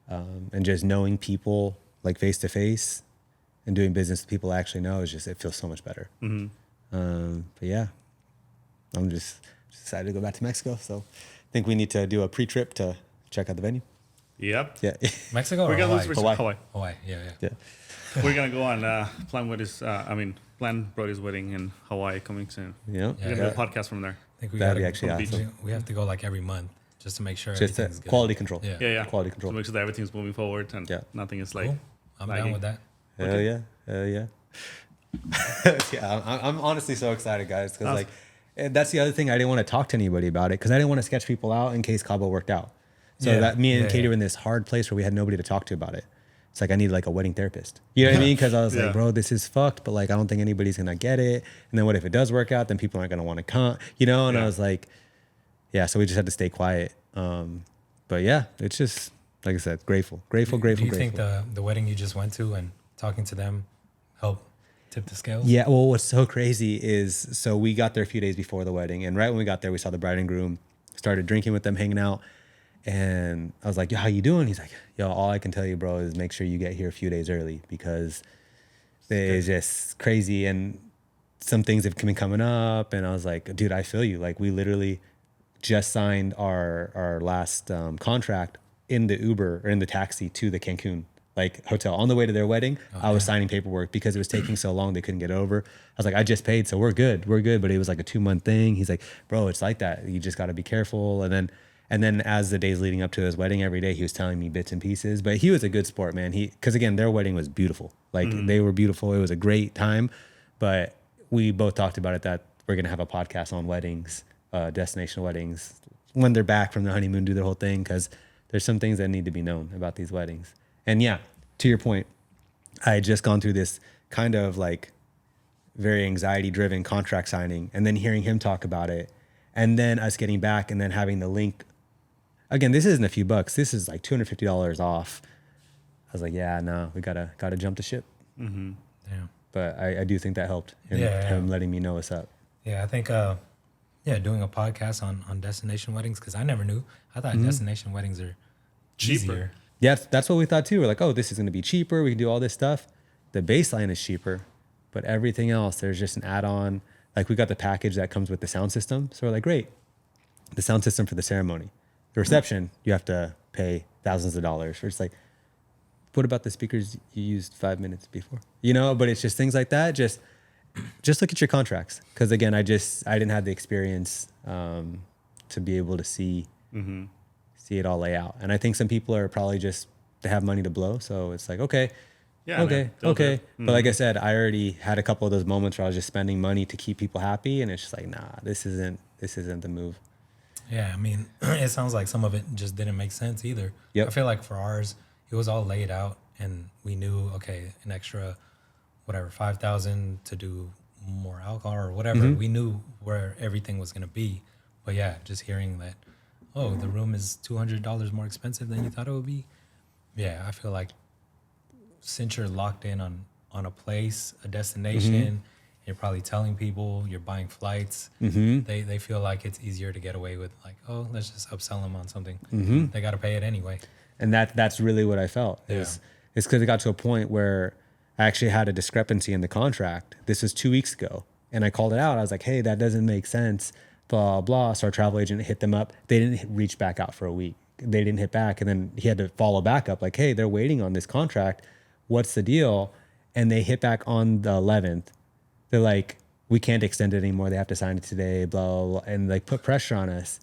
And just knowing people like face to face and doing business with people I actually know is just, it feels so much better. But yeah, I'm just excited to go back to Mexico. So I think we need to do a pre-trip to check out the venue. Yep. Yeah. Mexico or We're gonna Hawaii? Hawaii. Hawaii. Yeah. Yeah. We're gonna go on plan Brody's wedding in Hawaii coming soon. Yeah. We're gonna do a podcast from there. I think we That'd be gotta, actually awesome. we have to go like every month just to make sure Just everything's good. quality control. Yeah. Yeah. Quality control. To make sure that everything's moving forward and nothing is like. Cool. I'm lagging. down with that. Hell yeah. Hell yeah. Yeah, I'm honestly so excited, guys, because like that's the other thing. I didn't want to talk to anybody about it because I didn't want to sketch people out in case Cabo worked out. So that me and Katie were in this hard place where we had nobody to talk to about it. It's like I needed like a wedding therapist. You know what I mean? Because I was like, bro, this is fucked, but like I don't think anybody's gonna get it. And then what if it does work out? Then people aren't gonna want to come. You know? And I was like, yeah. So we just had to stay quiet. But yeah, it's just like I said, grateful. Do you think the wedding you just went to and talking to them helped tip the scales? Yeah. Well, what's so crazy is so we got there a few days before the wedding, and right when we got there, we saw the bride and groom, started drinking with them, hanging out. And I was like, yo, how you doing? He's like, yo, all I can tell you, bro, is make sure you get here a few days early because it's just crazy. And some things have been coming up. And I was like, dude, I feel you. Like we literally just signed our last contract in the Uber or in the taxi to the Cancun like hotel on the way to their wedding. I was signing paperwork because it was taking so long. They couldn't get over. I was like, I just paid. So we're good. But it was like a 2-month thing. He's like, bro, it's like that. You just got to be careful. And then as the days leading up to his wedding, every day he was telling me bits and pieces. But he was a good sport, man. Because again, their wedding was beautiful. Like they were beautiful. It was a great time. But we both talked about it that we're gonna have a podcast on weddings, destination weddings, when they're back from their honeymoon, do their whole thing. Because there's some things that need to be known about these weddings. And yeah, to your point, I had just gone through this kind of like very anxiety-driven contract signing, and then hearing him talk about it, and then us getting back, and then having the link. Again, this isn't a few bucks. This is like $250 off. I was like, yeah, no, we gotta jump the ship. Yeah. But I do think that helped him letting me know what's up. Yeah, I think doing a podcast on destination weddings, because I never knew. I thought destination weddings are Cheaper. easier. Yeah, that's what we thought too. We're like, oh, this is gonna be cheaper. We can do all this stuff. The baseline is cheaper, but everything else, there's just an add-on. Like we got the package that comes with the sound system. So we're like, great. The sound system for the ceremony. The reception, you have to pay thousands of dollars. We're just like, what about the speakers you used 5 minutes before? You know, but it's just things like that. Just look at your contracts. Because again, I didn't have the experience to be able to see it all lay out. And I think some people are probably just, they have money to blow. So it's like, okay. But like I said, I already had a couple of those moments where I was just spending money to keep people happy. And it's just like, nah, this isn't the move. Yeah, I mean, it sounds like some of it just didn't make sense either. Yep. I feel like for ours, it was all laid out, and we knew, okay, an extra, whatever, $5,000 to do more alcohol or whatever. We knew where everything was going to be. But yeah, just hearing that, oh, the room is $200 more expensive than you thought it would be. Yeah, I feel like since you're locked in on a place, a destination, you're probably telling people, you're buying flights. They feel like it's easier to get away with, like, oh, let's just upsell them on something. They got to pay it anyway. And that's really what I felt. It's because it got to a point where I actually had a discrepancy in the contract. This was 2 weeks ago. And I called it out. I was like, hey, that doesn't make sense, blah, blah. So our travel agent hit them up. They didn't reach back out for a week. They didn't hit back. And then he had to follow back up like, hey, they're waiting on this contract. What's the deal? And they hit back on the 11th. They're like, we can't extend it anymore. They have to sign it today, blah, blah, blah, and like put pressure on us.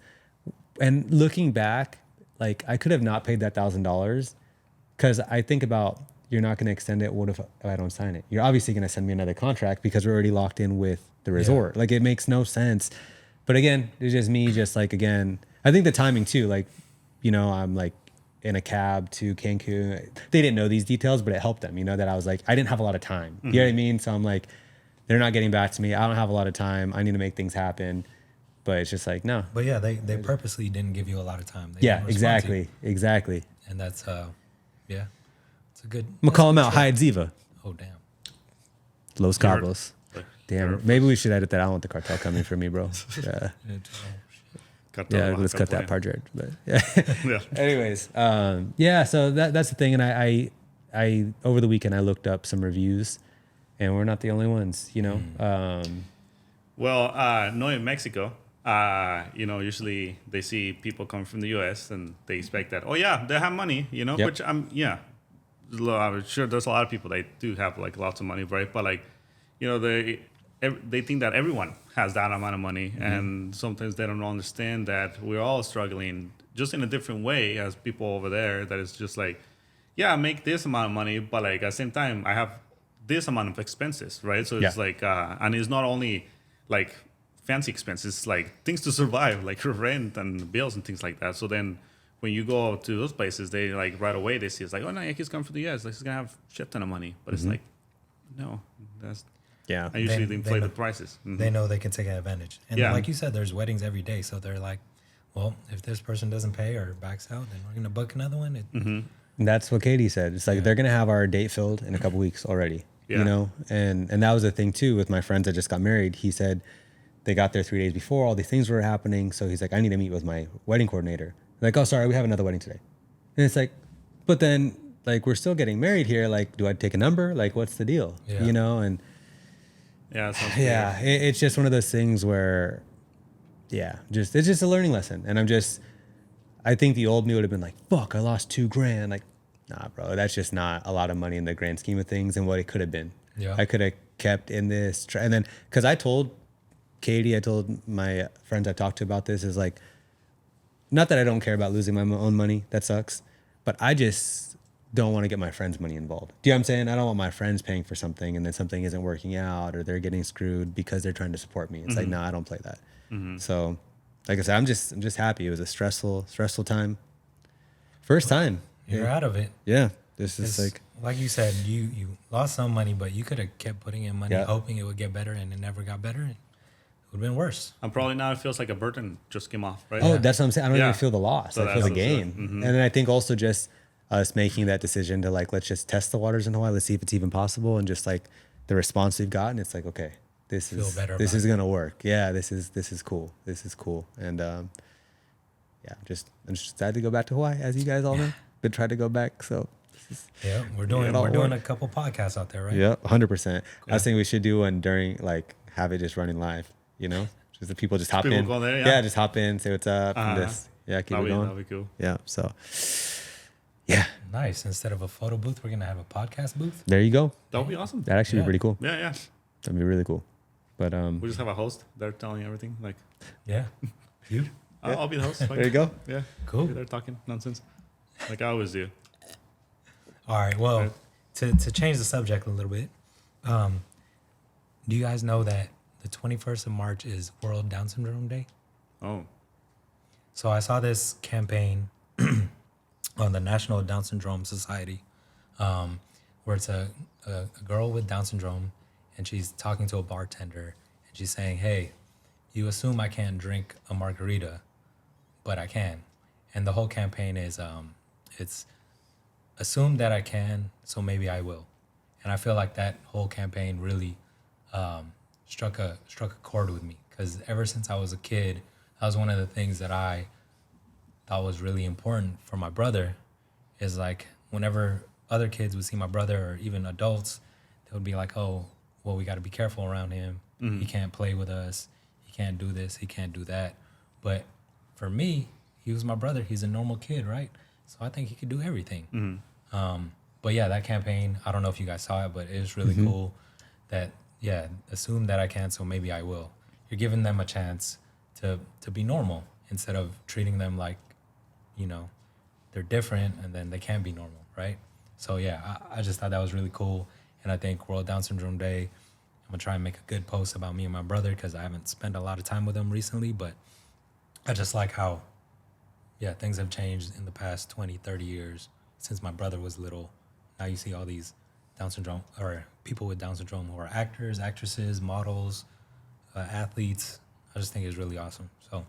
And looking back, like I could have not paid that $1,000 because I think about, you're not going to extend it. What if I don't sign it? You're obviously going to send me another contract because we're already locked in with the resort. Like it makes no sense. But again, it's just me, just like, again, I think the timing too, like, you know, I'm like in a cab to Cancun. They didn't know these details, but it helped them, you know, that I was like, I didn't have a lot of time. You know what I mean? So I'm like, they're not getting back to me. I don't have a lot of time. I need to make things happen. But it's just like, no. But yeah, they purposely didn't give you a lot of time. Exactly. And that's, it's a good. I'm going to call him out. Hyatt Ziva. Oh, damn. Los Cabos. Damn. Maybe we should edit that. I don't want the cartel coming for me, bro. Yeah. Let's cut that part, Jared. But yeah. Anyways, so that's the thing. And I over the weekend, I looked up some reviews. And we're not the only ones, you know. Well, no, in Mexico, usually they see people coming from the U.S. and they expect that, oh yeah, they have money, Yep. which I'm sure there's a lot of people that do have like lots of money, right? But like, they think that everyone has that amount of money, and sometimes they don't understand that we're all struggling just in a different way as people over there. That is just like, yeah, I make this amount of money, but like at the same time, I have this amount of expenses, right? So it's Yeah. like, and it's not only like fancy expenses, like things to survive, like rent and bills and things like that. So then when you go to those places, they like right away they see it's like, oh no, yeah, he's coming from the US, like he's gonna have shit ton of money. But it's like, no, that's Yeah. I usually They inflate the know- prices. Mhm. They know they can take advantage. And Yeah. like you said, there's weddings every day. So they're like, well, if this person doesn't pay or backs out, then we're going to book another one. And that's what Katie said. It's like they're gonna have our date filled in a couple weeks already. Yeah. You know, and that was the thing too with my friends that just got married. He said they got there 3 days before, all these things were happening. So he's like, I need to meet with my wedding coordinator. Like, oh, sorry, we have another wedding today. And it's like, but then like we're still getting married here. Like, do I take a number? Like, what's the deal? Yeah. You know, and Yeah, it sounds yeah, it's just one of those things where, yeah, it's just a learning lesson. And I think the old me would have been like, fuck, I lost $2,000. Like, nah, bro, that's just not a lot of money in the grand scheme of things and what it could have been. Yeah. I could have kept in this. And then, because I told Katie, I told my friends I've talked to about this, is like, not that I don't care about losing my own money. That sucks. But I just don't want to get my friends' money involved. Do you know what I'm saying? I don't want my friends paying for something and then something isn't working out or they're getting screwed because they're trying to support me. It's like, no, I don't play that. So, like I said, I'm just happy. It was a stressful time. First time. You're out of it. Yeah. This is It's, like you said, you lost some money, but you could have kept putting in money, Yeah. hoping it would get better, and it never got better. It would have been worse. And probably now it feels like a burden just came off, right? Oh, that's what I'm saying. I don't Yeah. even feel the loss. So I feel the that's what's gain. good. And then I think also just us making that decision to like, let's just test the waters in Hawaii. Let's see if it's even possible. And just like the response we've gotten, it's like, okay, this Feel better is about going to work. Yeah. This is cool. This is cool. And, yeah, I'm just excited to go back to Hawaii, as you guys all know. Been trying to go back. So Yeah, we're doing all a work. couple podcasts out there, right? yeah, 100%. I was thinking we should do one during, like, have it just running live, you know? Just the people just hop People in. go there, yeah. Just hop in, say what's up, and just, yeah, keep it going. That'd be cool. Yeah. So, yeah, Nice. Instead of a photo booth, we're gonna have a podcast booth. there you go. That would be awesome. That'd actually Yeah. be pretty cool. Yeah, yeah. That'd be really cool. But We just have a host. They're telling everything. Like, Yeah. You? I'll be the host. Like, there you go. Yeah. Cool. They're talking nonsense. Like I always do. All right. Well, Right. to change the subject a little bit, do you guys know that the 21st of March is World Down Syndrome Day? Oh. So I saw this campaign on the National Down Syndrome Society, where it's a girl with Down syndrome, and she's talking to a bartender, and she's saying, "Hey, you assume I can't drink a margarita, but I can." And the whole campaign is, it's assume that I can, so maybe I will. And I feel like that whole campaign really struck a chord with me, because ever since I was a kid, that was one of the things that I thought was really important for my brother. Is like whenever other kids would see my brother, or even adults, they would be like, "Oh, well, we got to be careful around him. He can't play with us. He can't do this. He can't do that." But for me, he was my brother. He's a normal kid, right? So I think he could do everything. But yeah, that campaign, I don't know if you guys saw it, but it was really cool that, yeah, assume that I can, so maybe I will. You're giving them a chance to be normal instead of treating them like, you know, they're different and then they can't be normal, right? So yeah, I just thought that was really cool. And I think World Down Syndrome Day, I'm gonna try and make a good post about me and my brother, because I haven't spent a lot of time with him recently, but I just like how, yeah, things have changed in the past 20, 30 years since my brother was little. Now you see all these Down syndrome, or people with Down syndrome who are actors, actresses, models, athletes. I just think it's really awesome. So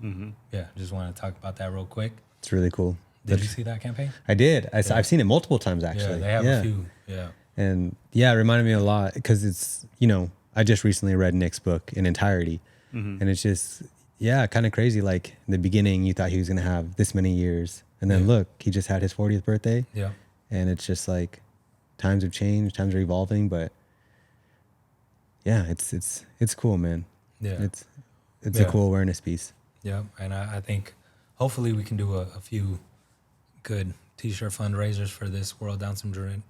yeah, just want to talk about that real quick. It's really cool. Did you see that campaign? I did. I've seen it multiple times, actually. Yeah, they have a few. Yeah. And yeah, it reminded me a lot because it's, you know, I just recently read Nick's book in entirety. And it's just, yeah, kind of crazy. Like in the beginning, you thought he was going to have this many years. And then look, he just had his 40th birthday. Yeah. And it's just like times have changed, times are evolving. But yeah, it's cool, man. Yeah. It's a cool awareness piece. Yeah, and I think hopefully we can do a few good T-shirt fundraisers for this World Down Syndrome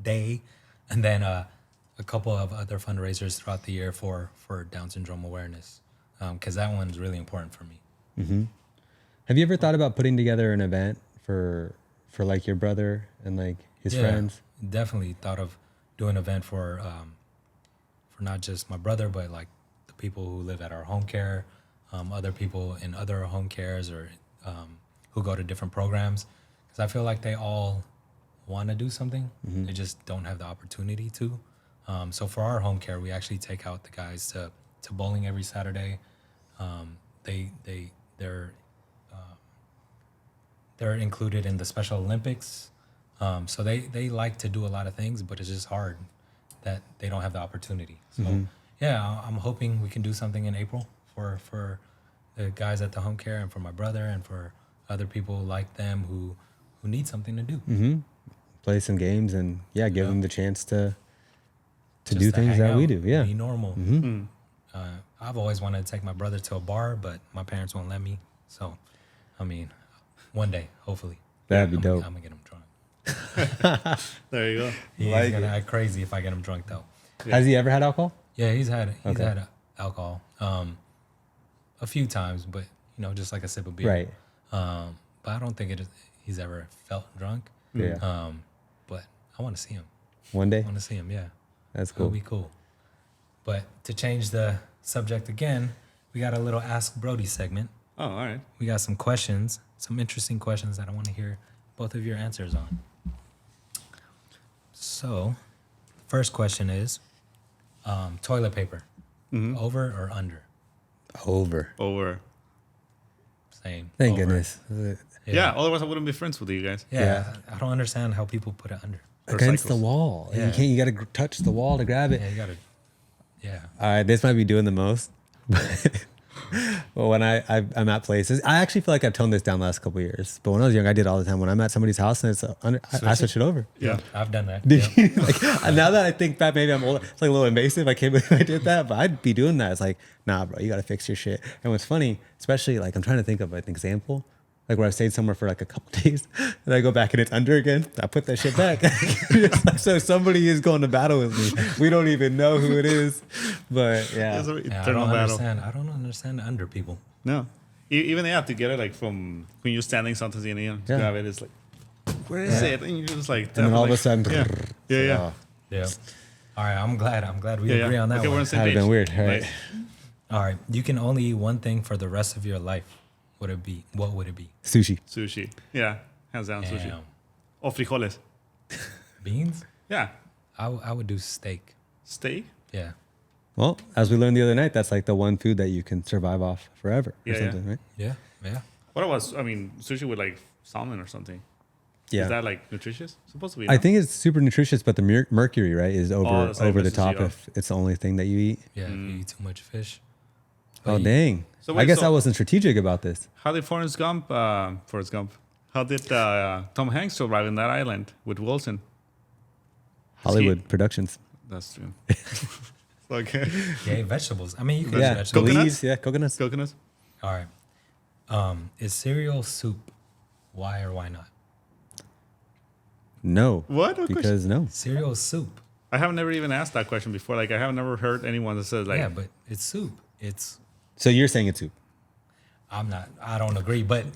Day, and then a couple of other fundraisers throughout the year for Down syndrome awareness, because that one's really important for me. Mm-hmm. Have you ever thought about putting together an event for like your brother and like his friends? Definitely thought of doing an event for not just my brother, but like the people who live at our home care, other people in other home cares, or who go to different programs, because I feel like they all want to do something. Mm-hmm. They just don't have the opportunity to. So for our home care, we actually take out the guys to bowling every Saturday. They're included in the Special Olympics. So they like to do a lot of things, but it's just hard that they don't have the opportunity. So yeah, I'm hoping we can do something in April for the guys at the home care, and for my brother, and for other people like them who need something to do. Mm-hmm. Play some games and give them the chance to Just do things hang that we out, do. Yeah. be normal. Mm-hmm. I've always wanted to take my brother to a bar, but my parents won't let me. So, I mean, one day, hopefully. That'd be dope. I'm gonna get him drunk. There you go. He's Like gonna it. act crazy if I get him drunk, though. Yeah. Has he ever had alcohol? Yeah, he's had Okay. alcohol a few times, but just like a sip of beer. Right. But I don't think he's ever felt drunk. Yeah. But I want to see him. One day. I want to see him. Yeah, That's it'll cool. be cool. But to change the subject again, we got a little Ask Brody segment. Oh, all right. We got some questions, some interesting questions that I want to hear both of your answers on. So, first question is, toilet paper, over or under? Over. Over. Same. Thank over. goodness. Yeah. Otherwise, I wouldn't be friends with you guys. Yeah, I don't understand how people put it under. Against the Recycles. wall. Yeah. You can't. You got to touch the wall to grab it. Yeah, you gotta. Yeah. All right, this might be doing the most. But when I'm at places, I actually feel like I've toned this down the last couple of years. But when I was young, I did all the time. When I'm at somebody's house and it's under, I switch it over. Yeah. I've done that. Did Yep. you? Like, now that I think back, maybe I'm older. It's like a little invasive. I can't believe I did that, but I'd be doing that. It's like, nah, bro, you got to fix your shit. And what's funny, especially like I'm trying to think of an example, like where I've stayed somewhere for like a couple days, and I go back and it's under again. I put that shit back. It's like, so somebody is going to battle with me. We don't even know who it is, but yeah. It's an Yeah, I eternal don't battle. understand. I don't understand the under people. No. Even they have to get it like from when you're standing sometimes, Yeah. grab it. It's like, where is it? And you're just like, And then all of a like- sudden, yeah. Yeah, yeah. oh, Yeah. All right. I'm glad we Yeah, agree yeah. on that Okay, we're on one. the same that'd have page. been weird. All right. Nice. All right. You can only eat one thing for the rest of your life. What would it be? What would it be? Sushi. Sushi. Yeah. Hands down, sushi. Damn. Or frijoles. Beans? Yeah. I would do steak. Steak. Yeah. Well, as we learned the other night, that's like the one food that you can survive off forever Yeah, or yeah. something, right? Yeah. Yeah. What was, sushi with like salmon or something. Yeah. Is that like nutritious? Supposed to be. I no? think it's super nutritious, but the mercury, right, is over that's like over the sushi, top oh. if it's the only thing that you eat. Yeah. If you eat too much fish. Oh, But you- dang. So I wait, guess so- I wasn't strategic about this. How did Forrest Gump, how did Tom Hanks survive in that island with Wilson? Hollywood Productions. That's true. Okay. Yeah, vegetables. I mean, you can eat Yeah. vegetables. Coconuts? Leaves, yeah, coconuts. Coconuts? All right. Is cereal soup? Why or why not? No. What? What Because no. Cereal soup. I have never even asked that question before. Like, I have never heard anyone that says, like, Yeah, but it's soup. It's. So you're saying it's soup. I don't agree, but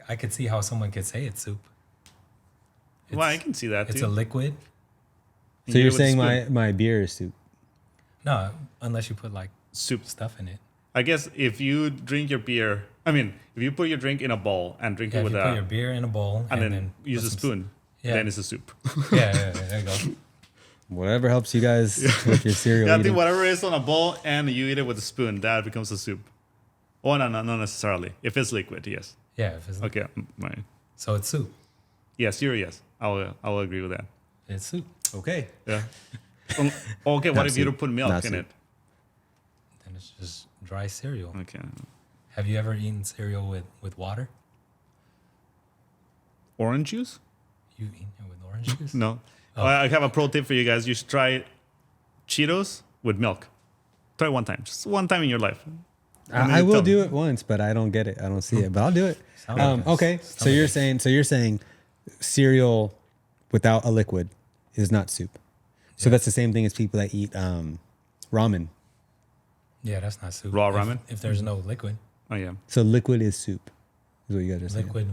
I could see how someone could say it's soup. well, I can see that It's too. a liquid. You So eat you're it with a saying spoon. my beer is soup. No, unless you put like soup. stuff in it. I guess if you drink your beer, if you put your drink in a bowl and drink Yeah, it if with you put your a, beer in a bowl and then put use a some- spoon, Yeah. then it's a soup. Yeah, there you go. Whatever helps you guys with your cereal Yeah, I eating. think whatever is on a bowl and you eat it with a spoon, that becomes a soup. Oh, no, not necessarily. If it's liquid, yes. Yeah, if it's, Okay, right. so it's soup. Yes, you're a yes. I will agree with that. It's soup. Okay. Yeah. Okay, what Not if you soup. don't put milk Not in soup. it? Then it's just dry cereal. Okay. Have you ever eaten cereal with water? Orange juice? You eaten it with orange juice? No. Oh. I have a pro tip for you guys. You should try Cheetos with milk. Try one time. Just one time in your life. I will do it once, but I don't get it. I don't see it, but I'll do it. Okay. So you're saying cereal without a liquid is not soup. So that's the same thing as people that eat ramen. Yeah, that's not soup. Raw ramen? If there's no liquid. Oh, yeah. So liquid is soup. Is what you guys are saying. Liquid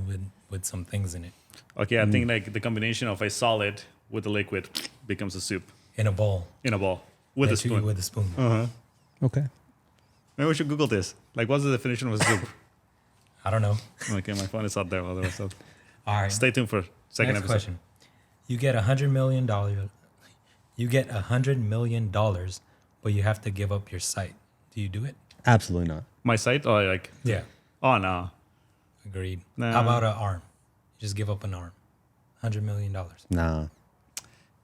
with some things in it. Okay, I think like the combination of a solid with a liquid becomes a soup In a bowl. in a bowl with a That you eat spoon. With a spoon. Okay. Maybe we should Google this. Like, what's the definition of a soup? I don't know. Okay, my phone is out there. Otherwise, All right. stay tuned for second Next episode. question. You get $100 million. You get $100 million, but you have to give up your sight. Do you do it? Absolutely not. My site? Oh, like, Yeah. oh, no. Agreed. Nah. How about an arm? Just give up an arm. $100 million. Nah.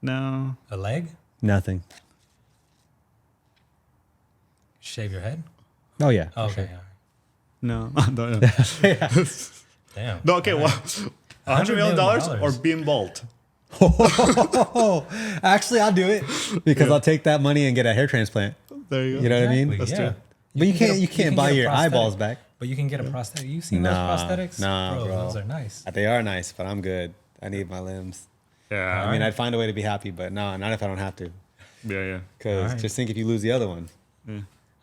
No. A leg? Nothing. Shave your head? Oh yeah. for Okay. sure. All right. No. no. Damn. No, okay, well, $100 million $100 or being bald? Oh, actually, I'll do it because I'll take that money and get a hair transplant. There you go. You know what I mean? Exactly, That's yeah. true. But you can can't get buy a your prosthetic. eyeballs back. But you can get a prosthetic. You seen Nah, those prosthetics? nah, bro. Those are nice. They are nice, but I'm good. I need my limbs. Yeah. I mean, I'd find a way to be happy, but no, not if I don't have to. yeah. Because Alright. just think if you lose the other one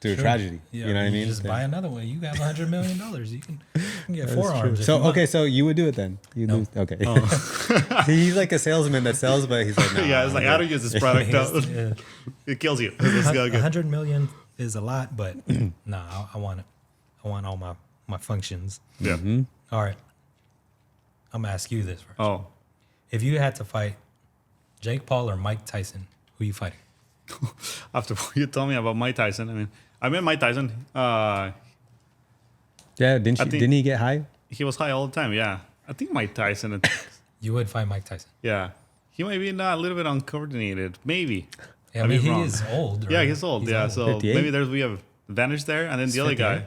through a Sure. tragedy. Yeah, you know what I mean? Just Then- buy another one. You have $100 million. You can get That's four true. arms. if So you want. okay, so you would do it then? You No. lose. Okay. He's like a salesman that sells, but he's like, nah, Yeah, it's like, how to use this product. Yeah. It kills you. Let's go again. 100 million is a lot, but nah, I want it. I want all my functions. Yeah. All right. I'm gonna ask you this first. Oh. If you had to fight Jake Paul or Mike Tyson, who you fighting? After what you told me about Mike Tyson, I met Mike Tyson. yeah, didn't he get high? He was high all the time. Yeah. I think Mike Tyson, You would fight Mike Tyson. yeah. He might be a little bit uncoordinated. Maybe. Yeah, I I'd be mean, he wrong. is old. Yeah, right? he's old. Yeah, so 58? maybe we have advantage there. And then He's the other 58? guy,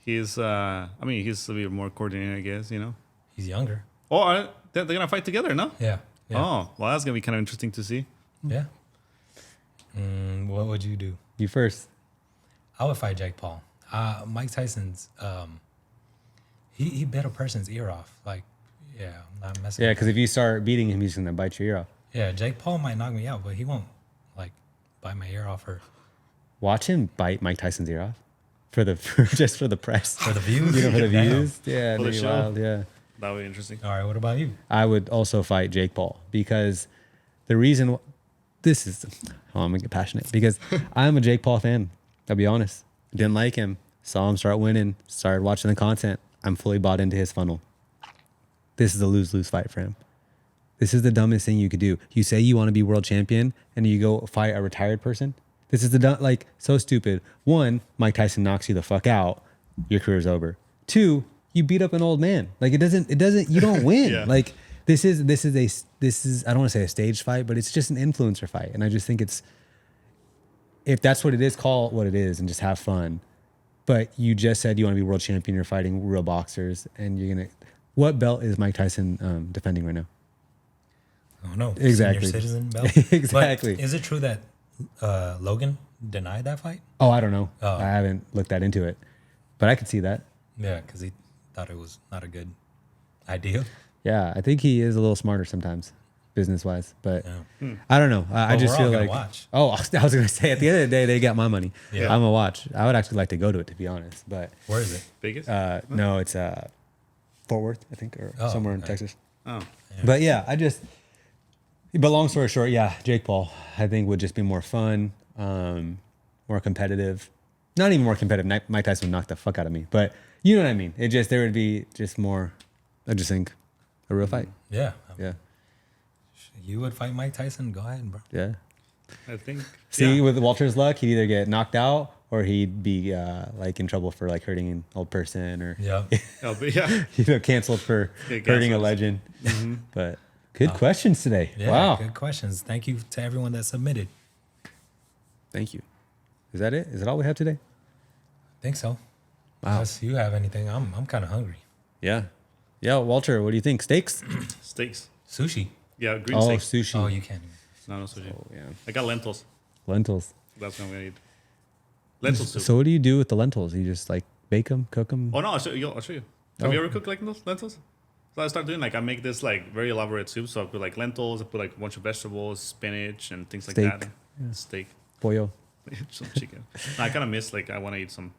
he's, he's a bit more coordinated, I guess, you know? He's younger. Oh, they're going to fight together, no? Yeah. Yeah. Oh, well, that's going to be kind of interesting to see. Yeah. What would you do? You first. I would fight Jake Paul. Mike Tyson's he bit a person's ear off. Like, yeah, I'm not messing. Yeah, with because if you start beating him, he's gonna bite your ear off. Yeah, Jake Paul might knock me out, but he won't like bite my ear off or Watch him bite Mike Tyson's ear off just for the press. for the views. You know, for the Damn. views. Yeah, For the maybe show. wild. Yeah. That would be interesting. All right, what about you? I would also fight Jake Paul because the reason this is, oh, I'm gonna get passionate because I'm a Jake Paul fan. I'll be honest. Didn't like him. Saw him start winning. Started watching the content. I'm fully bought into his funnel. This is a lose-lose fight for him. This is the dumbest thing you could do. You say you want to be world champion and you go fight a retired person. This is so stupid. One, Mike Tyson knocks you the fuck out. Your career's over. Two, you beat up an old man. Like you don't win. Yeah. Like this is I don't want to say a staged fight, but it's just an influencer fight. And I just think if that's what it is, call it what it is and just have fun. But you just said you want to be world champion. You're fighting real boxers, and what belt is Mike Tyson defending right now? I don't know. Exactly. Senior citizen belt. Exactly. But is it true that Logan denied that fight? Oh, I don't know. Oh. I haven't looked that into it, but I could see that. Yeah, because he thought it was not a good idea. Yeah, I think he is a little smarter sometimes, business wise. But Yeah. I don't know. I Well, just we're all feel gonna like watch. Oh, I was gonna say at the end of the day they got my money. Yeah. I'm gonna watch. I would actually like to go to it, to be honest. But Where is it? Vegas? no, it's Fort Worth, I think, or Oh, somewhere in okay. Texas. Oh. But yeah, but long story short, yeah, Jake Paul, I think would just be more fun, more competitive. Not even more competitive. Mike Tyson would knock the fuck out of me, but you know what I mean. There would be just more. I just think a real fight. Yeah. Yeah, You would fight Mike Tyson? Go ahead, bro. yeah. I think. See, yeah. with Walter's luck, he'd either get knocked out or he'd be in trouble for hurting an old person or Yeah. Yeah. canceled for Yeah, hurting a canceled. legend. But good questions today. Yeah. Wow, Good questions. Thank you to everyone that submitted. thank you. Is that it? Is that all we have today? I think so. Wow. Unless you have anything, I'm kind of hungry. Yeah. Walter, what do you think? Steaks? Steaks. Sushi. Yeah, green Oh, steak. sushi. Oh, you can't. No sushi. Oh, yeah. I got lentils. Lentils. That's what I'm going to eat. Lentil soup. So what do you do with the lentils? You just like bake them, cook them? Oh no, I'll show you. Have you ever cooked like lentils? So I start doing like I make this like very elaborate soup. So I put like lentils, I put like a bunch of vegetables, spinach, and things like Steak. that. Yeah. Steak, Pollo. some chicken. No, I kind of miss like I want to eat some.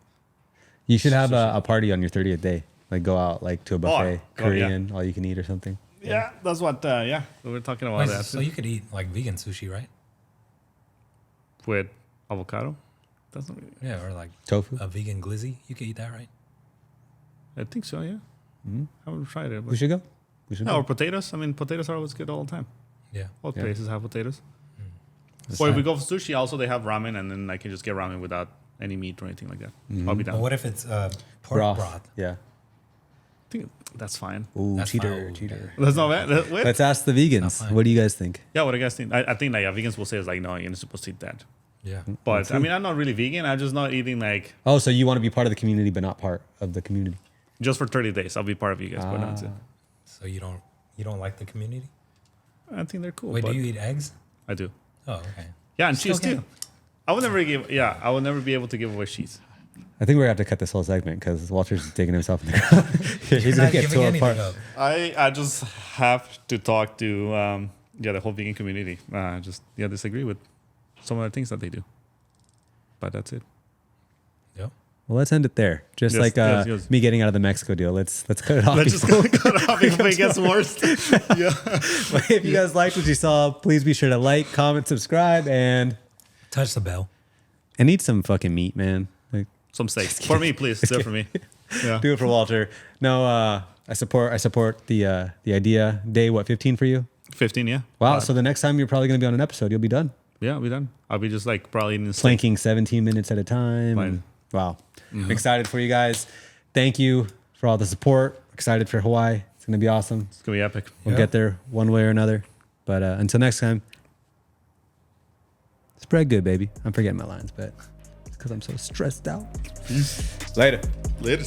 You should have a party on your 30th day. Like go out like to a buffet, Korean, all you can eat or something. Yeah, that's what. Yeah, we were talking about Wait, that. so you could eat like vegan sushi, right? With avocado. That's not really, Yeah, or like Tofu. a vegan glizzy. You could eat that, right? I think so. Yeah. I haven't tried it. But We should go. We should no, go. or potatoes. I mean, potatoes are always good all the time. Yeah. All Yeah. places have potatoes. That's Or if fine. we go for sushi, also they have ramen, and then I can just get ramen without any meat or anything like that. I'll be But down. what if it's pork broth? Yeah. I think that's fine. Ooh, That's cheater, fine. cheater. That's not bad. Wait. Let's ask the vegans. fine. What do you guys think? Yeah, what do you guys think? I think like vegans will say is like, no, you're not supposed to eat that. Yeah. But I mean, I'm not really vegan. I'm just not eating like Oh, so you want to be part of the community, but not part of the community? just for 30 days. I'll be part of you guys. But that's it. So you don't like the community? I think they're cool. Wait, but do you eat eggs? I do. Oh, okay. Yeah, and Still cheese too. can. I will never give. Yeah, I will never be able to give away cheese. I think we're gonna have to cut this whole segment because Walter's digging himself in the ground. He's You're gonna not get giving torn anything apart. up. I just have to talk to the whole vegan community. Disagree with some of the things that they do. But that's it. Yep. Well, let's end it there. Just Yes, like yes. me getting out of the Mexico deal. Let's cut it off. Let's just cut it off before it gets worse. Yeah. But if you guys liked what you saw, please be sure to like, comment, subscribe, and Touch the bell. eat some fucking meat, man. Like, Some steak for me, please. Do it for me. Yeah. do it for Walter. No, I support the idea. Day 15 for you? 15. Yeah. Wow. So the next time you're probably gonna be on an episode, you'll be done. Yeah, we're done. I'll be just like probably in this. Planking 17 minutes at a time. Fine. And, wow. I'm excited for you guys. Thank you for all the support. Excited for Hawaii. It's going to be awesome. It's gonna be epic. We'll get there one way or another. But until next time, spread good, baby. I'm forgetting my lines, but it's because I'm so stressed out. Later. Later.